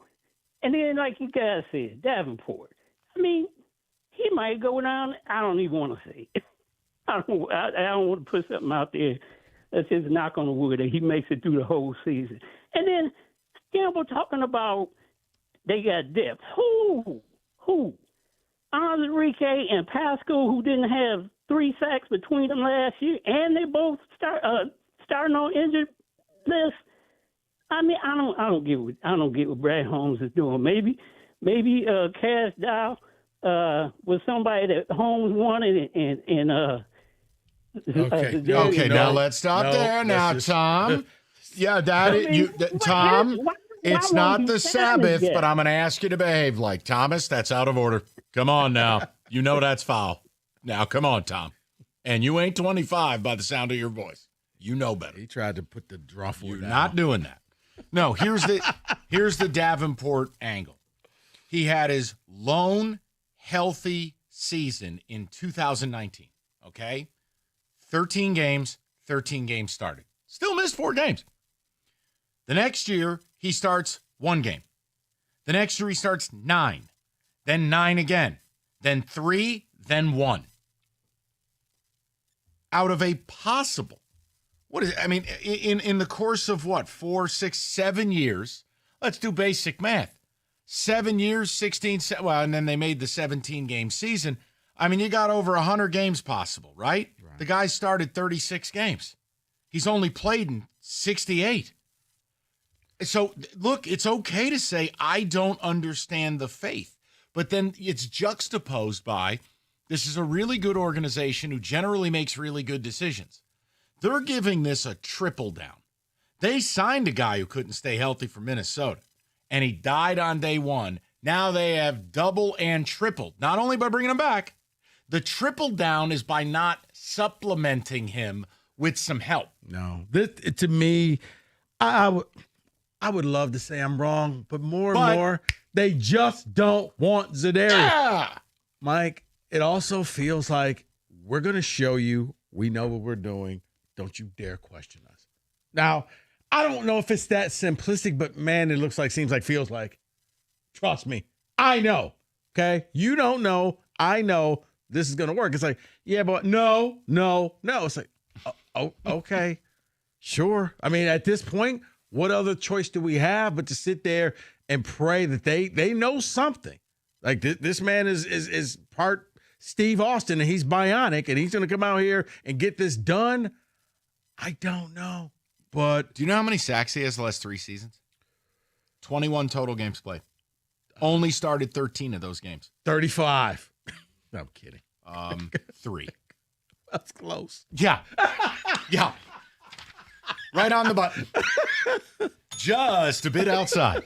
And then, like you guys said, Davenport. I mean, he might go down. I don't even want to say it. I don't want to put something out there that's just knock on the wood that he makes it through the whole season. And then Campbell talking about they got depth. Who? Enrique and Pascal, who didn't have 3 sacks between them last year, and they both starting on injured list. I mean, I don't get what Brad Holmes is doing. Maybe Cash Dow was somebody that Holmes wanted, and Okay, now let's stop there now, Tom. Yeah, Tom. It's not the Sabbath, but I'm going to ask you to behave like Thomas. That's out of order. Come on now. You know that's foul. Now, come on, Tom. And you ain't 25 by the sound of your voice. You know better. He tried to put the druffle You're down. not doing that. No, here's the Davenport angle. He had his lone healthy season in 2019, okay? 13 games started. Still missed 4 games. The next year, he starts 1 game. The next year, he starts 9. Then 9 again. Then 3, then 1. Out of a possible, in the course of 4, 6, 7 years, let's do basic math. 7 years, 16, and then they made the 17-game season. I mean, you got over 100 games possible, right? The guy started 36 games. He's only played in 68. So, look, it's okay to say, I don't understand the faith. But then it's juxtaposed by, this is a really good organization who generally makes really good decisions. They're giving this a triple down. They signed a guy who couldn't stay healthy for Minnesota, and he died on day 1. Now they have double and tripled, not only by bringing him back. The triple down is by not supplementing him with some help. No, to me, I would love to say I'm wrong, but more and more, they just don't want Za'Darius. Yeah. Mike, it also feels like we're going to show you we know what we're doing. Don't you dare question us. Now, I don't know if it's that simplistic, but man, it feels like. Trust me, I know. Okay? You don't know. I know this is going to work. It's like, yeah, but no. It's like, oh, okay, sure. I mean, at this point, what other choice do we have but to sit there and pray that they know something? Like this man is part Steve Austin, and he's bionic, and he's going to come out here and get this done. I don't know. But do you know how many sacks he has the last 3 seasons? 21 total games played. Only started 13 of those games. 35. No, I'm kidding. 3. That's close. Yeah. Yeah. Right on the button. Just a bit outside.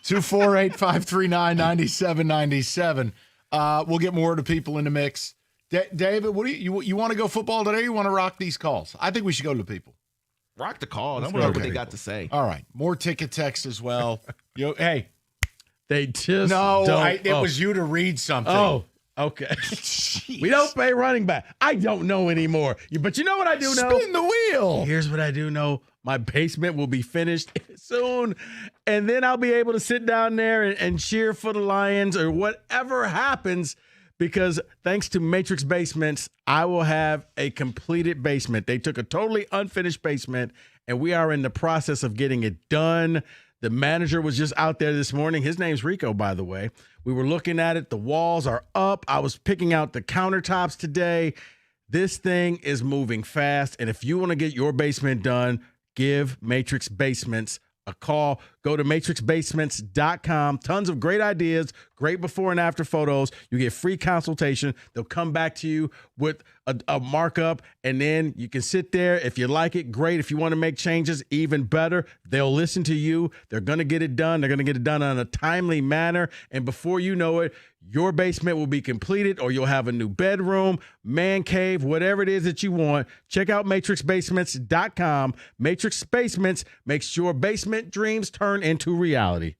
248-539-9797. We'll get more to people in the mix. David, what do you want to go football today or you want to rock these calls? I think we should go to the people. Rock the calls. I want to know what they got to say. All right. More ticket text as well. Hey. They just it was you to read something. Oh, okay. We don't pay running back. I don't know anymore. But you know what I do know? Spin the wheel. Here's what I do know. My basement will be finished soon, and then I'll be able to sit down there and cheer for the Lions or whatever happens because thanks to Matrix Basements, I will have a completed basement. They took a totally unfinished basement, and we are in the process of getting it done. The manager was just out there this morning. His name's Rico, by the way. We were looking at it. The walls are up. I was picking out the countertops today. This thing is moving fast, and if you want to get your basement done, give Matrix Basements a call. Go to matrixbasements.com. Tons of great ideas, great before and after photos. You get free consultation. They'll come back to you with a markup, and then you can sit there. If you like it, great. If you want to make changes, even better. They'll listen to you. They're going to get it done. They're going to get it done in a timely manner. And before you know it, your basement will be completed, or you'll have a new bedroom, man cave, whatever it is that you want. Check out matrixbasements.com. Matrix Basements makes your basement dreams turn into reality.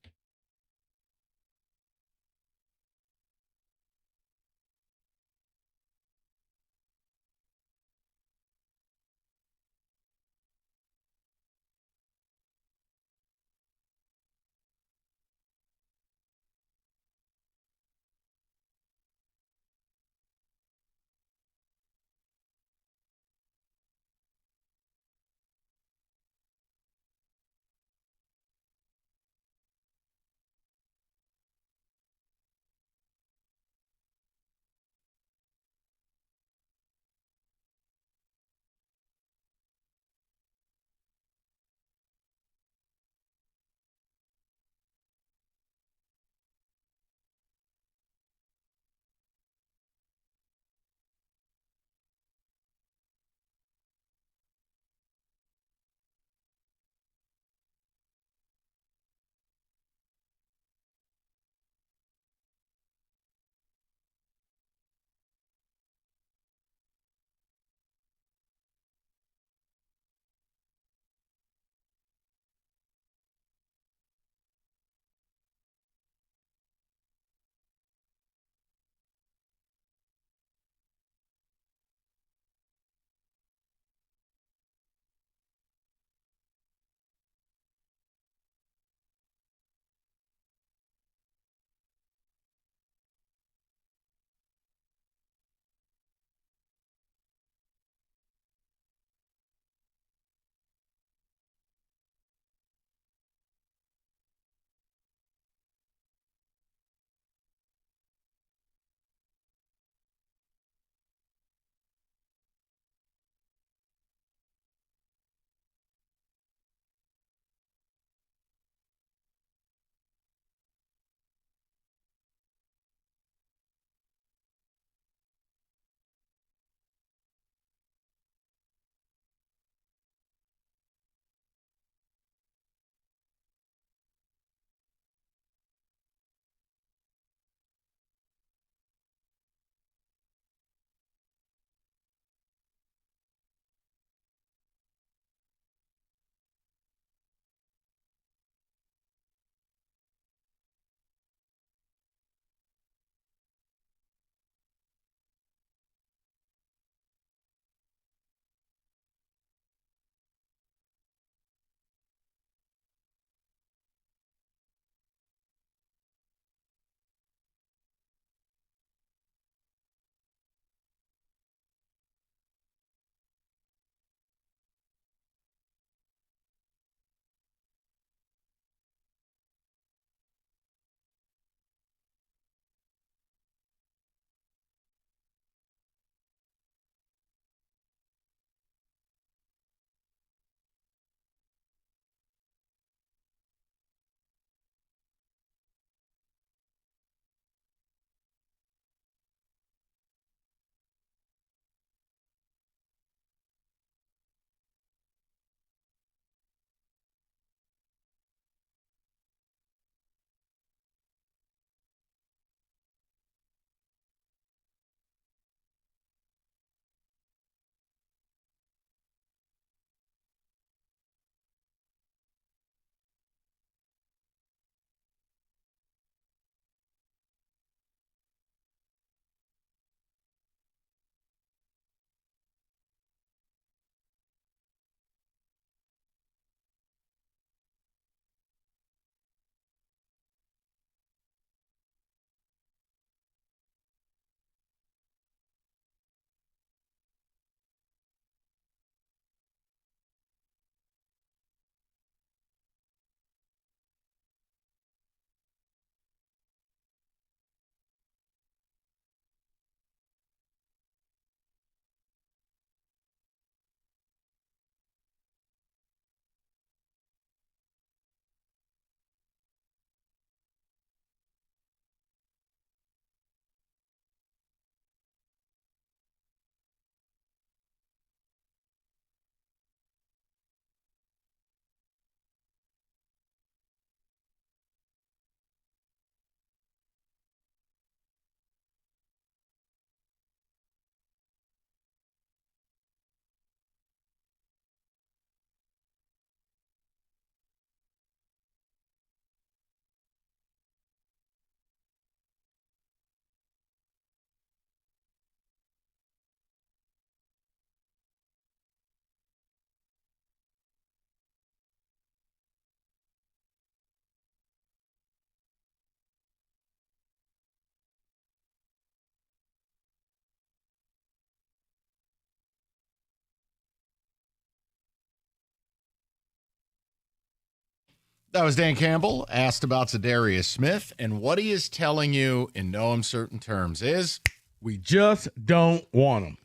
That was Dan Campbell, asked about Zadarius Smith, and what he is telling you in no uncertain terms is, we just don't want him.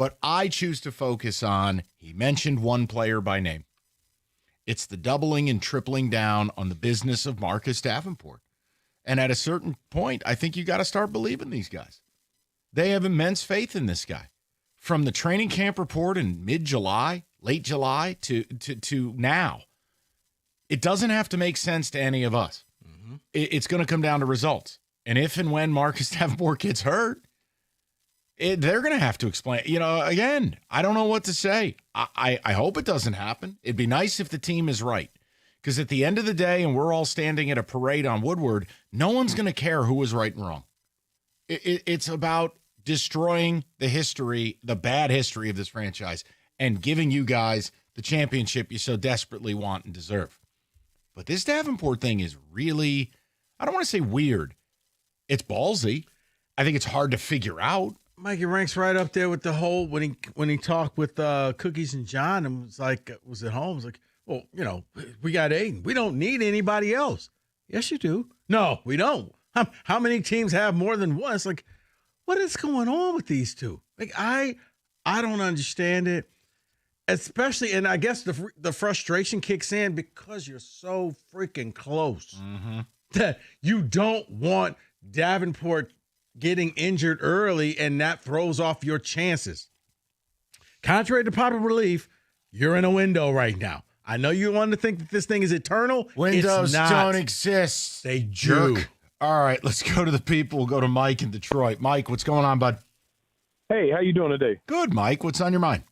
but I choose to focus on, he mentioned one player by name. It's the doubling and tripling down on the business of Marcus Davenport. And at a certain point, I think you got to start believing these guys. They have immense faith in this guy. From the training camp report in mid-July, late July, to now, it doesn't have to make sense to any of us. Mm-hmm. It's going to come down to results. And if and when Marcus Davenport gets hurt, they're going to have to explain. Again, I don't know what to say. I hope it doesn't happen. It'd be nice if the team is right. Because at the end of the day, and we're all standing at a parade on Woodward, no one's going to care who was right and wrong. It's about destroying the history, the bad history of this franchise, and giving you guys the championship you so desperately want and deserve. But this Davenport thing is really, I don't want to say weird. It's ballsy. I think it's hard to figure out. Mikey ranks right up there with the whole when he talked with Cookies and John and was at home. It was like, well, we got Aiden. We don't need anybody else. Yes, you do. No, we don't. How many teams have more than one? It's like, what is going on with these two? Like, I don't understand it. Especially, and I guess the frustration kicks in because you're so freaking close that you don't want Davenport getting injured early, and that throws off your chances. Contrary to popular belief, you're in a window right now. I know you want to think that this thing is eternal. Windows it's not. don't exist. They jerk. Do. All right, let's go to the people. We'll go to Mike in Detroit. Mike, what's going on, bud? Hey, how you doing today? Good, Mike. What's on your mind?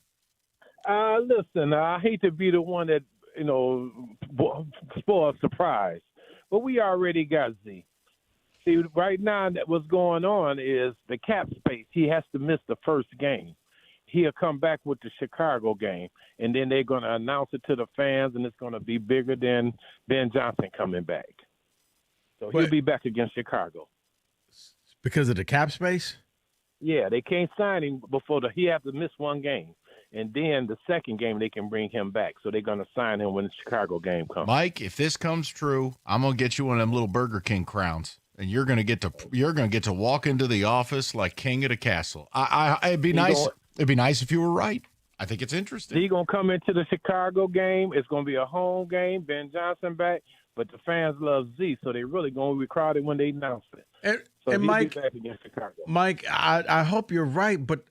Listen, I hate to be the one that, spoil a surprise, but we already got Z. See, right now what's going on is the cap space. He has to miss the first game. He'll come back with the Chicago game, and then they're going to announce it to the fans, and it's going to be bigger than Ben Johnson coming back. So he'll be back against Chicago. Because of the cap space? Yeah, they can't sign him before he has to miss one game. And then the second game, they can bring him back. So they're going to sign him when the Chicago game comes. Mike, if this comes true, I'm going to get you one of them little Burger King crowns, and you're going to get to walk into the office like king at a castle. It'd be nice. It'd be nice if you were right. I think it's interesting. He's going to come into the Chicago game. It's going to be a home game. Ben Johnson back. But the fans love Z, so they're really going to be crowded when they announce it. And Mike, be back against Chicago. Mike, I hope you're right, but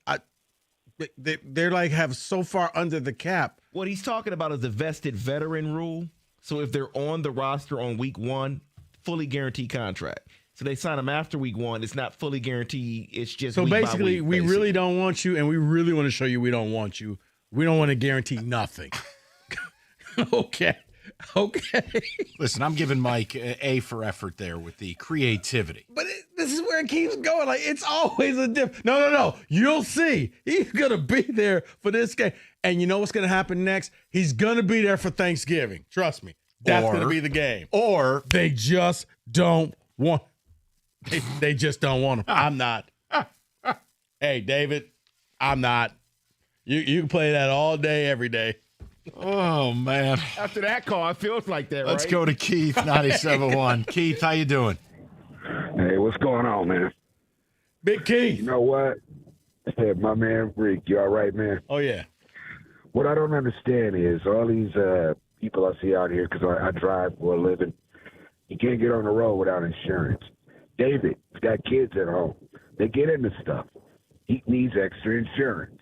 they're like have so far under the cap. What he's talking about is the vested veteran rule. So if they're on the roster on week one, fully guaranteed contract. So they sign them after week one. It's not fully guaranteed. It's just so week by basically, week, we really don't want you, and we really want to show you we don't want you. We don't want to guarantee nothing. Okay. Listen, I'm giving Mike A for effort there with the creativity. But this is where it keeps going. Like, it's always a different. No. You'll see. He's going to be there for this game. And you know what's going to happen next? He's going to be there for Thanksgiving. Trust me. That's going to be the game. Or they just don't want. They just don't want him. I'm not. Hey, David, I'm not. You can play that all day, every day. Oh, man. After that call, it feels like that, Let's right? go to Keith, 97.1. Keith, how you doing? Hey, what's going on, man? Big Keith. You know what? Hey, my man, Rick, you all right, man? Oh, yeah. What I don't understand is all these people I see out here, because I drive for a living, you can't get on the road without insurance. David's got kids at home. They get into stuff. He needs extra insurance.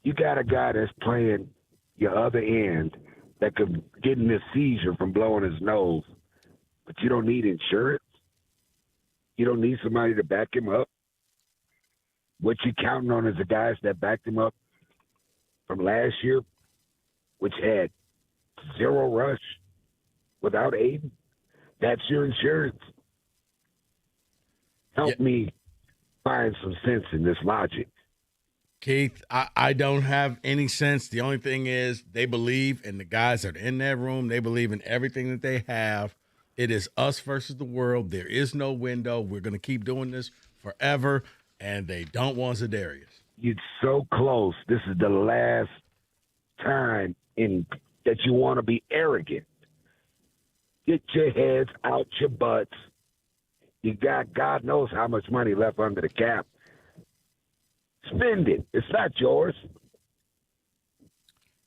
You got a guy that's playing your other end that could get in a seizure from blowing his nose, but you don't need insurance? You don't need somebody to back him up? What you counting on is the guys that backed him up from last year, which had zero rush without Aiden? That's your insurance? Help me find some sense in this logic. Keith, I don't have any sense. The only thing is they believe, and the guys that are in that room, they believe in everything that they have. It is us versus the world. There is no window. We're going to keep doing this forever, and they don't want Zadarius. You're so close. This is the last time that you want to be arrogant. Get your heads out your butts. You got God knows how much money left under the cap. Spend it. It's not yours.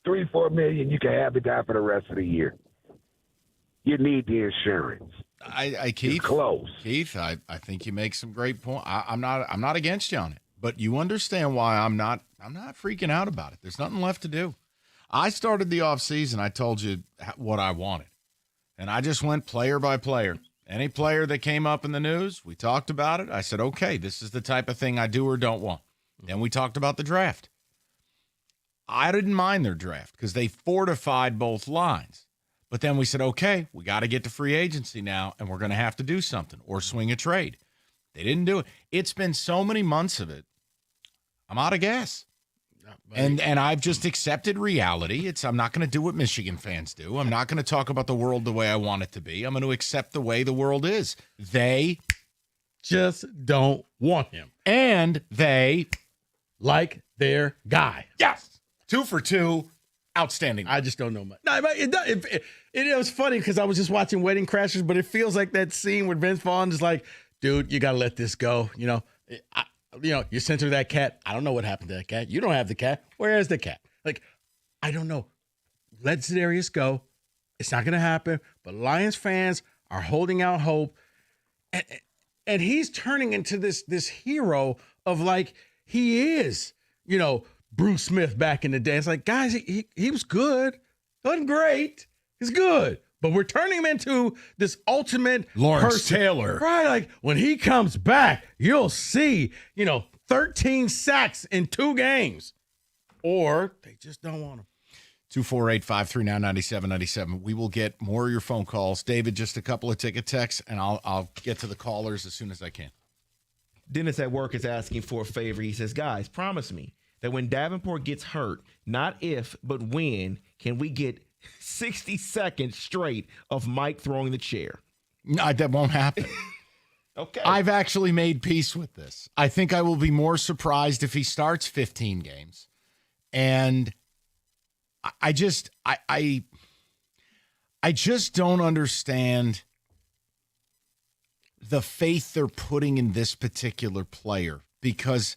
$3-4 million, you can have the guy for the rest of the year. You need the insurance. Keith, it's close. Keith, I think you make some great points. I'm not against you on it, but you understand why I'm not freaking out about it. There's nothing left to do. I started the offseason, I told you what I wanted, and I just went player by player. Any player that came up in the news, we talked about it. I said, okay, this is the type of thing I do or don't want. Then we talked about the draft. I didn't mind their draft because they fortified both lines. But then we said, okay, we got to get to free agency now, and we're going to have to do something or swing a trade. They didn't do it. It's been so many months of it. I'm out of gas. And I've just accepted reality. I'm not going to do what Michigan fans do. I'm not going to talk about the world the way I want it to be. I'm going to accept the way the world is. They just don't want him. And they like their guy. Yes. 2 for 2. Outstanding. I just don't know much. No, it was funny because I was just watching Wedding Crashers, but it feels like that scene where Vince Vaughn is like, dude, you got to let this go. You censor that cat. I don't know what happened to that cat. You don't have the cat. Where is the cat? Like, I don't know. Let Zedarius go. It's not going to happen. But Lions fans are holding out hope. And he's turning into this hero of like he is, Bruce Smith back in the day. It's like, guys, he was good. Wasn't great. He's good. But we're turning him into this ultimate Lawrence Taylor. Right. Like when he comes back, you'll see, 13 sacks in 2 games. Or they just don't want him. 248-539-9797. We will get more of your phone calls. David, just a couple of ticket texts, and I'll get to the callers as soon as I can. Dennis at work is asking for a favor. He says, guys, promise me that when Davenport gets hurt, not if, but when, can we get 60 seconds straight of Mike throwing the chair? No, that won't happen. Okay. I've actually made peace with this. I think I will be more surprised if he starts 15 games. And I just don't understand the faith they're putting in this particular player, because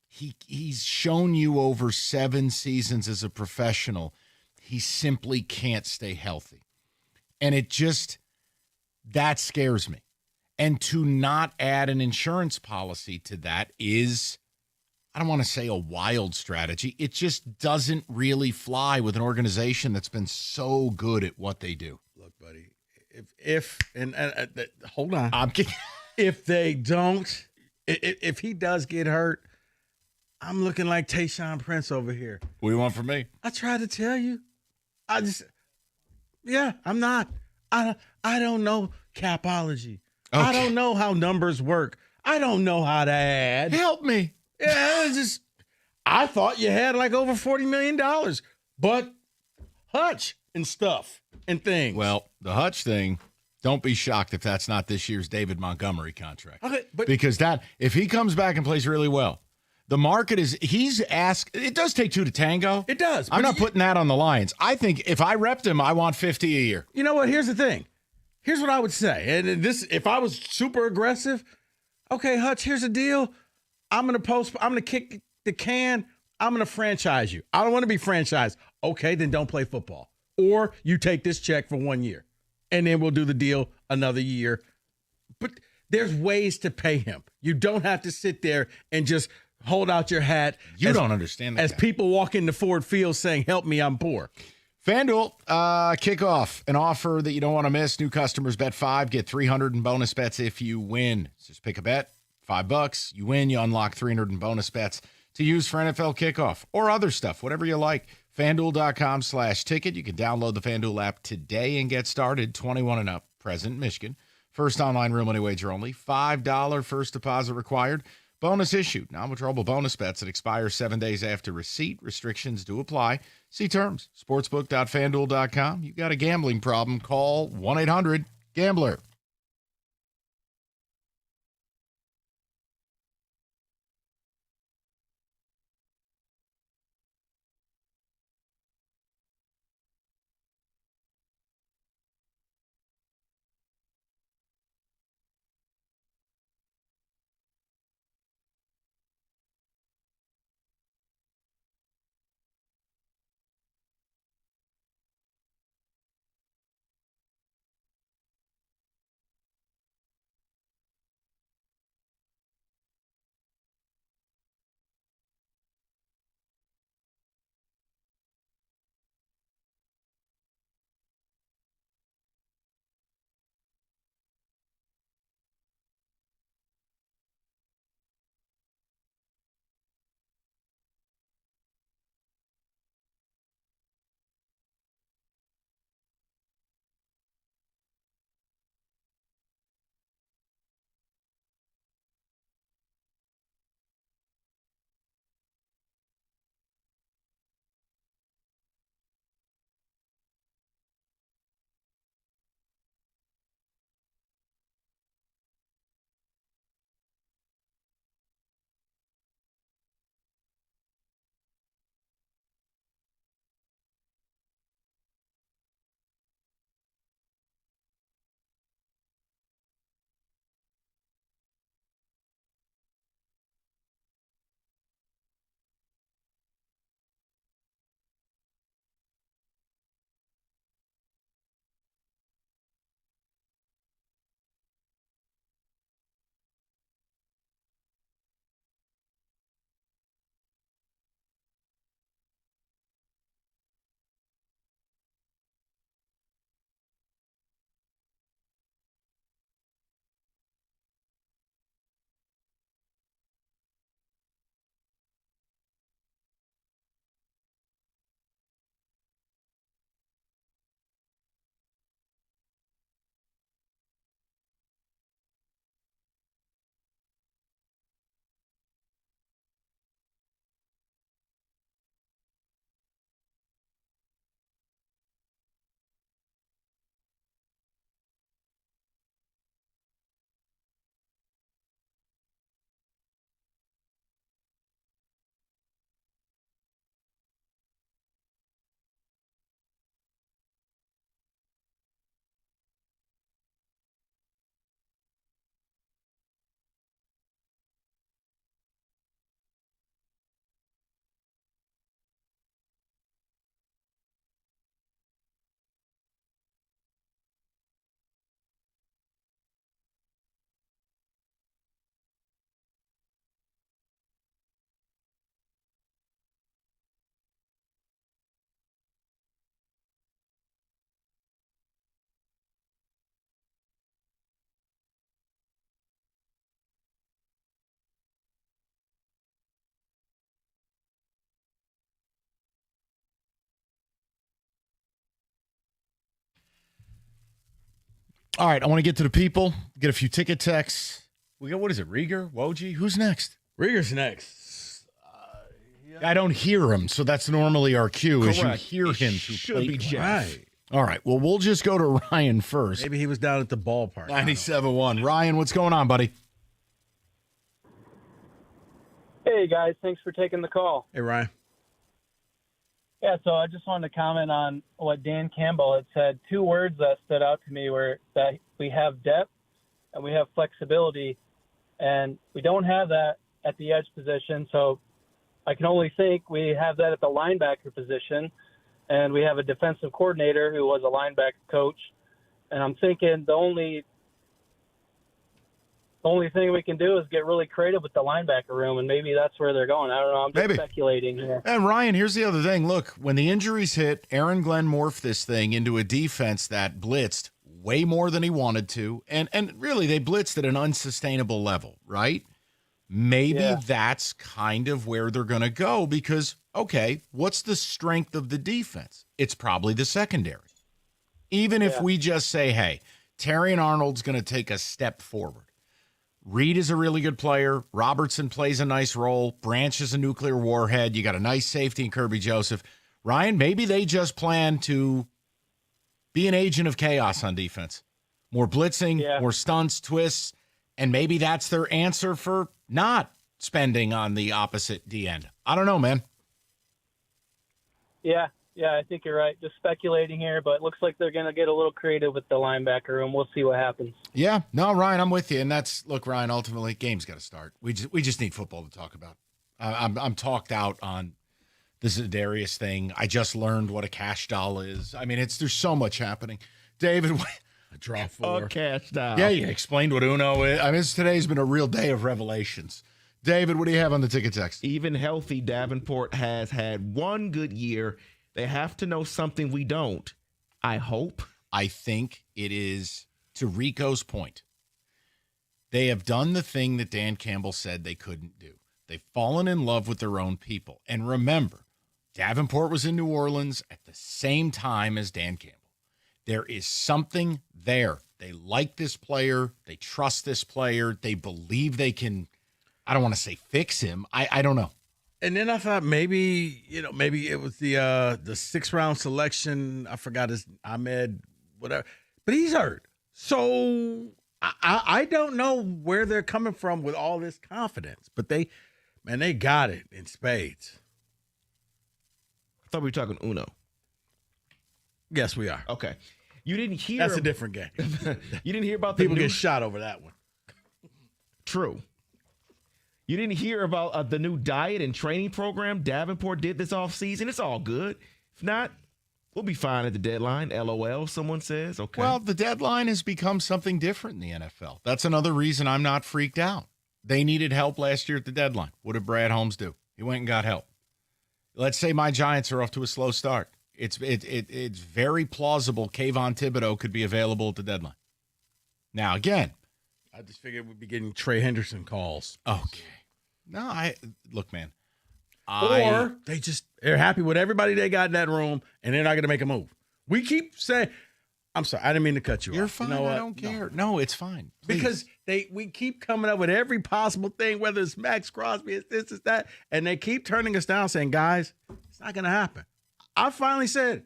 he's shown you over 7 seasons as a professional he simply can't stay healthy. And that scares me. And to not add an insurance policy to that is, I don't want to say a wild strategy. It just doesn't really fly with an organization that's been so good at what they do. Look, buddy, hold on. I'm kidding. If they don't, if he does get hurt, I'm looking like Tayshaun Prince over here. What do you want from me? I tried to tell you. I'm not. I don't know capology. Okay. I don't know how numbers work. I don't know how to add. Help me. Yeah, I thought you had like over $40 million, but Hutch and stuff and things. Well, the Hutch thing, don't be shocked if that's not this year's David Montgomery contract. Okay, but because if he comes back and plays really well, the market it does take 2 to tango. It does. I'm not putting that on the Lions. I think if I repped him, I want 50 a year. You know what? Here's the thing. Here's what I would say. And if I was super aggressive, okay, Hutch, here's the deal. I'm going to kick the can. I'm going to franchise you. I don't want to be franchised. Okay, then don't play football. Or you take this check for 1 year, and then we'll do the deal another year. But there's ways to pay him. You don't have to sit there and just hold out your hat. You don't understand that. As people walk into Ford Field saying, help me, I'm poor. FanDuel, kickoff, an offer that you don't want to miss. New customers bet $5, get $300 in bonus bets if you win. Just pick a bet, $5. You win, you unlock $300 in bonus bets to use for NFL kickoff or other stuff, whatever you like. FanDuel.com/ticket. You can download the FanDuel app today and get started. 21 and up, present in Michigan. First online real money wager only. $5 first deposit required. Bonus issued. Non-withdrawable bonus bets that expire 7 days after receipt. Restrictions do apply. See terms. Sportsbook.fanduel.com. You got a gambling problem, call 1-800-GAMBLER. All right, I want to get to the people, get a few ticket texts. We got, what is it, Rieger, Woj? Who's next? Rieger's next. I don't hear him, so that's normally our cue. Is you Correct. hear It him. should be Jeff. Right. All right, well, we'll just go to Ryan first. Maybe he was down at the ballpark. 97.1. Ryan, what's going on, buddy? Hey, guys. Thanks for taking the call. Hey, Ryan. Yeah, so I just wanted to comment on what Dan Campbell had said. Two words that stood out to me were that we have depth and we have flexibility, and we don't have that at the edge position. So I can only think we have that at the linebacker position, and we have a defensive coordinator who was a linebacker coach. And I'm thinking the only thing we can do is get really creative with the linebacker room, and maybe that's where they're going. I don't know. I'm just speculating here. And Ryan, here's the other thing. Look, when the injuries hit, Aaron Glenn morphed this thing into a defense that blitzed way more than he wanted to. And really, they blitzed at an unsustainable level, right? Maybe that's kind of where they're going to go because, okay, what's the strength of the defense? It's probably the secondary. Even if we just say, hey, Terrion Arnold's going to take a step forward. Reed is a really good player. Robertson plays a nice role. Branch is a nuclear warhead. You got a nice safety in Kirby Joseph. Ryan, maybe they just plan to be an agent of chaos on defense. More blitzing, more stunts, twists, and maybe that's their answer for not spending on the opposite D end. I don't know, man. Yeah, I think you're right. Just speculating here, but it looks like they're going to get a little creative with the linebacker room. We'll see what happens. Yeah, no, Ryan, I'm with you. And look, Ryan, ultimately, game's got to start. We just need football to talk about. I'm talked out on this Darius thing. I just learned what a cash doll is. I mean, there's so much happening. David, a draw 4. A cash doll. Yeah, you explained what Uno is. I mean, today's been a real day of revelations. David, what do you have on the ticket text? Even healthy, Davenport has had one good year. They have to know something we don't. I hope. I think it is, to Rico's point, they have done the thing that Dan Campbell said they couldn't do. They've fallen in love with their own people. And remember, Davenport was in New Orleans at the same time as Dan Campbell. There is something there. They like this player. They trust this player. They believe they can, I don't want to say fix him. I don't know. And then I thought maybe it was the 6th round selection. I forgot his Ahmed, whatever. But he's hurt. So I don't know where they're coming from with all this confidence. But they got it in spades. I thought we were talking Uno. Yes, we are. Okay. You didn't hear. That's a different game. You didn't hear about the people new... get shot over that one. True. You didn't hear about the new diet and training program Davenport did this offseason? It's all good. If not, we'll be fine at the deadline. LOL, someone says. Okay. Well, the deadline has become something different in the NFL. That's another reason I'm not freaked out. They needed help last year at the deadline. What did Brad Holmes do? He went and got help. Let's say my Giants are off to a slow start. It's very plausible Kayvon Thibodeau could be available at the deadline. Now, again, I just figured we'd be getting Trey Henderson calls. Okay. No, look, man. Or they're happy with everybody they got in that room, and they're not going to make a move. We keep saying, I'm sorry, I didn't mean to cut you off. You're fine. You know I don't care. No, it's fine. Please. Because we keep coming up with every possible thing, whether it's Max Crosby, it's this, it's that, and they keep turning us down saying, guys, it's not going to happen. I finally said,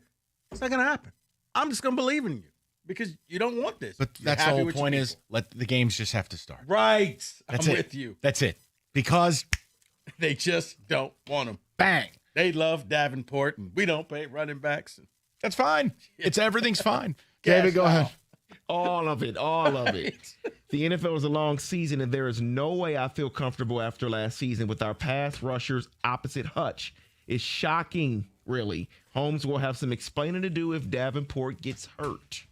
it's not going to happen. I'm just going to believe in you because you don't want this. But that's the whole point is let the games just have to start. Right. That's I'm it. with you. That's it. Because they just don't want them. Bang. They love Davenport, and we don't pay running backs. That's fine. Everything's fine. David, go ahead. All of it. The NFL was a long season, and there is no way I feel comfortable after last season with our pass rushers opposite Hutch. It's shocking, really. Holmes will have some explaining to do if Davenport gets hurt.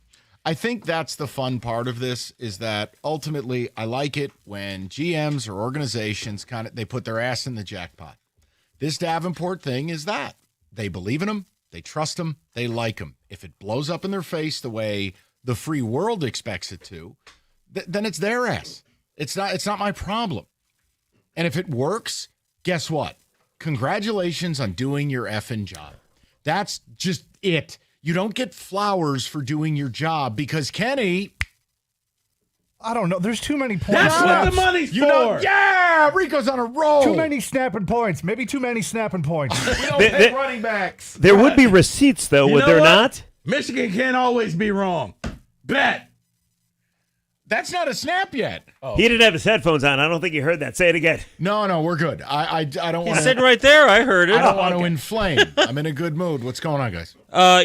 I think that's the fun part of this is that ultimately I like it when GMs or organizations they put their ass in the jackpot. This Davenport thing is that. They believe in him. They trust him. They like him. If it blows up in their face the way the free world expects it to, then it's their ass. It's not my problem. And if it works, guess what? Congratulations on doing your effing job. That's just it. You don't get flowers for doing your job because Kenny, I don't know. There's too many points. That's what the money's for. Yeah, Rico's on a roll. Too many snapping points. Maybe too many snapping points. We don't pay running backs. There would be receipts, though, You would know there what? not? Michigan can't always be wrong. Bet. That's not a snap yet. He didn't have his headphones on. I don't think he heard that. Say it again. No, we're good. I don't want He's sitting right there. I heard it. I don't want to inflame. I'm in a good mood. What's going on, guys?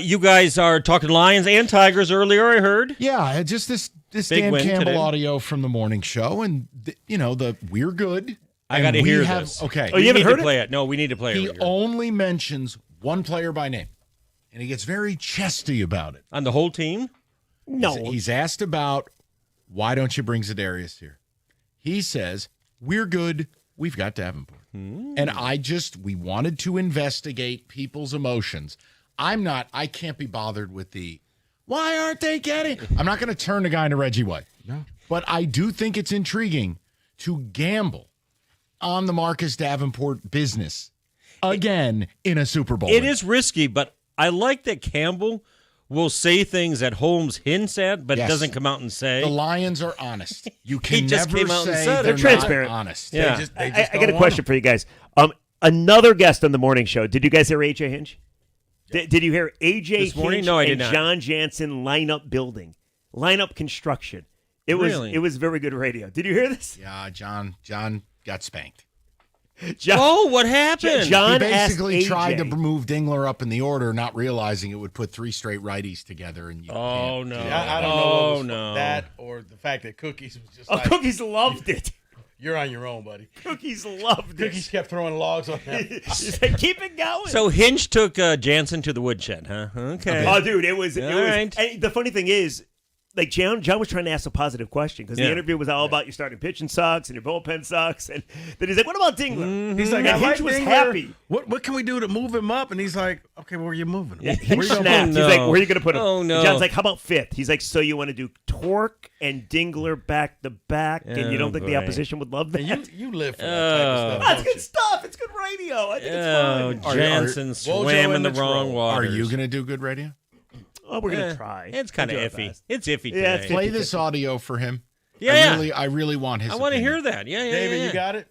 You guys are talking Lions and Tigers earlier, I heard. Yeah, just this Big Dan win Campbell today. audio from the morning show, and the we're good. I got to hear have, this. Okay. Oh, you haven't need heard to play it? No, we need to play He it. Earlier. only mentions one player by name, and he gets very chesty about it. On the whole team? No. He's asked about why don't you bring Za'Darius here? He says, we're good. We've got Davenport. And we wanted to investigate people's emotions. I can't be bothered with why aren't they getting? I'm not going to turn the guy into Reggie White. No. But I do think it's intriguing to gamble on the Marcus Davenport business again in a Super Bowl. It is risky, but I like that Campbell will say things that Holmes hints at, but Yes. doesn't come out and say. The Lions are honest. You can He just never came out and say said it. they're They're transparent. not honest. Yeah. They I just got a don't question want for you guys. Another guest on the morning show. Did you guys hear AJ Hinch? Did you hear AJ This morning? Hinch No, I and did not. John Jansen lineup building, lineup construction? It Really? was very good radio. Did you hear this? Yeah, John got spanked. John, Oh, what happened? John He basically asked tried to AJ. move Dingler up in the order, not realizing it would put three straight righties together. And you Oh, can't no. do I don't know Oh, what was no. that or the fact that Cookies was just Oh, like, Cookies loved it. you're on your own, buddy. Cookies loved it. Cookies kept throwing logs on him. She said, keep it going. So Hinch took Jansen to the woodshed, huh? Okay. Oh, dude, it was. All right. And the funny thing is, like John was trying to ask a positive question because the Yeah. interview was all about your starting pitching sucks and your bullpen sucks, and then he's like, "What about Dingler?" He's like, And I like Hinch was Dingler. happy. What can we do to move him up? And he's like, okay, where are you moving him? Yeah, Where Hinch you gonna snapped. move no. He's like, "Where are you going to put him?" Oh, no. And John's like, "How about fifth?" He's like, "So you want to do Torque and Dingler back to back, and you don't think the boy. opposition would love that?" And you live for that type of stuff. That's don't good you? stuff. It's good radio. I think Oh, it's fun. Jansen swam in the wrong Are waters. you going to do good radio? Oh, we're gonna Eh, try. It's kind of We'll do our iffy. best. It's iffy Yeah, it's today. Play this audio for him. Yeah. I really want his I want to opinion. hear that. Yeah, yeah, David, yeah. you got it?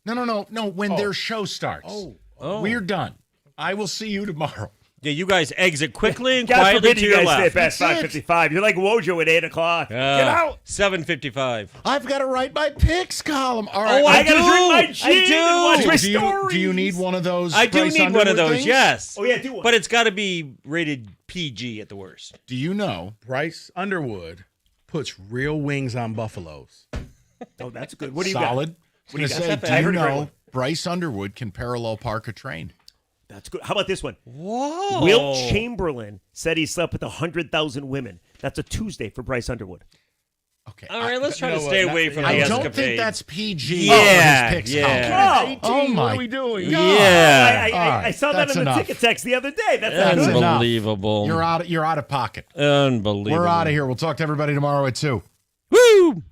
No. When their show starts. Oh. We're done. I will see you tomorrow. Yeah, you guys exit quickly and God quietly forbid to you your guys stay left. past That's it. 5:55. You're like Wojo at 8:00. Get out. 7:55. I've got to write my picks column. All right. Oh, I gotta do. drink my I gin do. and watch my do stories. you need one of those? I do Bryce need one of Underwood those, things? yes. Oh, yeah, do one. But it's got to be rated PG at the worst. Do you know? Bryce Underwood puts real wings on buffaloes. Oh, that's good. What do you Solid. What do you Gonna got? say, I do you heard a great know one. Bryce Underwood can parallel park a train? got? That's good. How about this one? Whoa. Wilt Chamberlain said he slept with 100,000 women. That's a Tuesday for Bryce Underwood. Okay. All right, let's try you to know stay what, away not- from I the I don't escapade. think that's PG. Yeah, for his picks yeah. column. Oh my! What are we doing? Yeah. I saw that That's in the enough. ticket text the other day. That's That's not good. enough. Unbelievable. You're out of pocket. Unbelievable. We're out of here. We'll talk to everybody tomorrow at 2. Woo!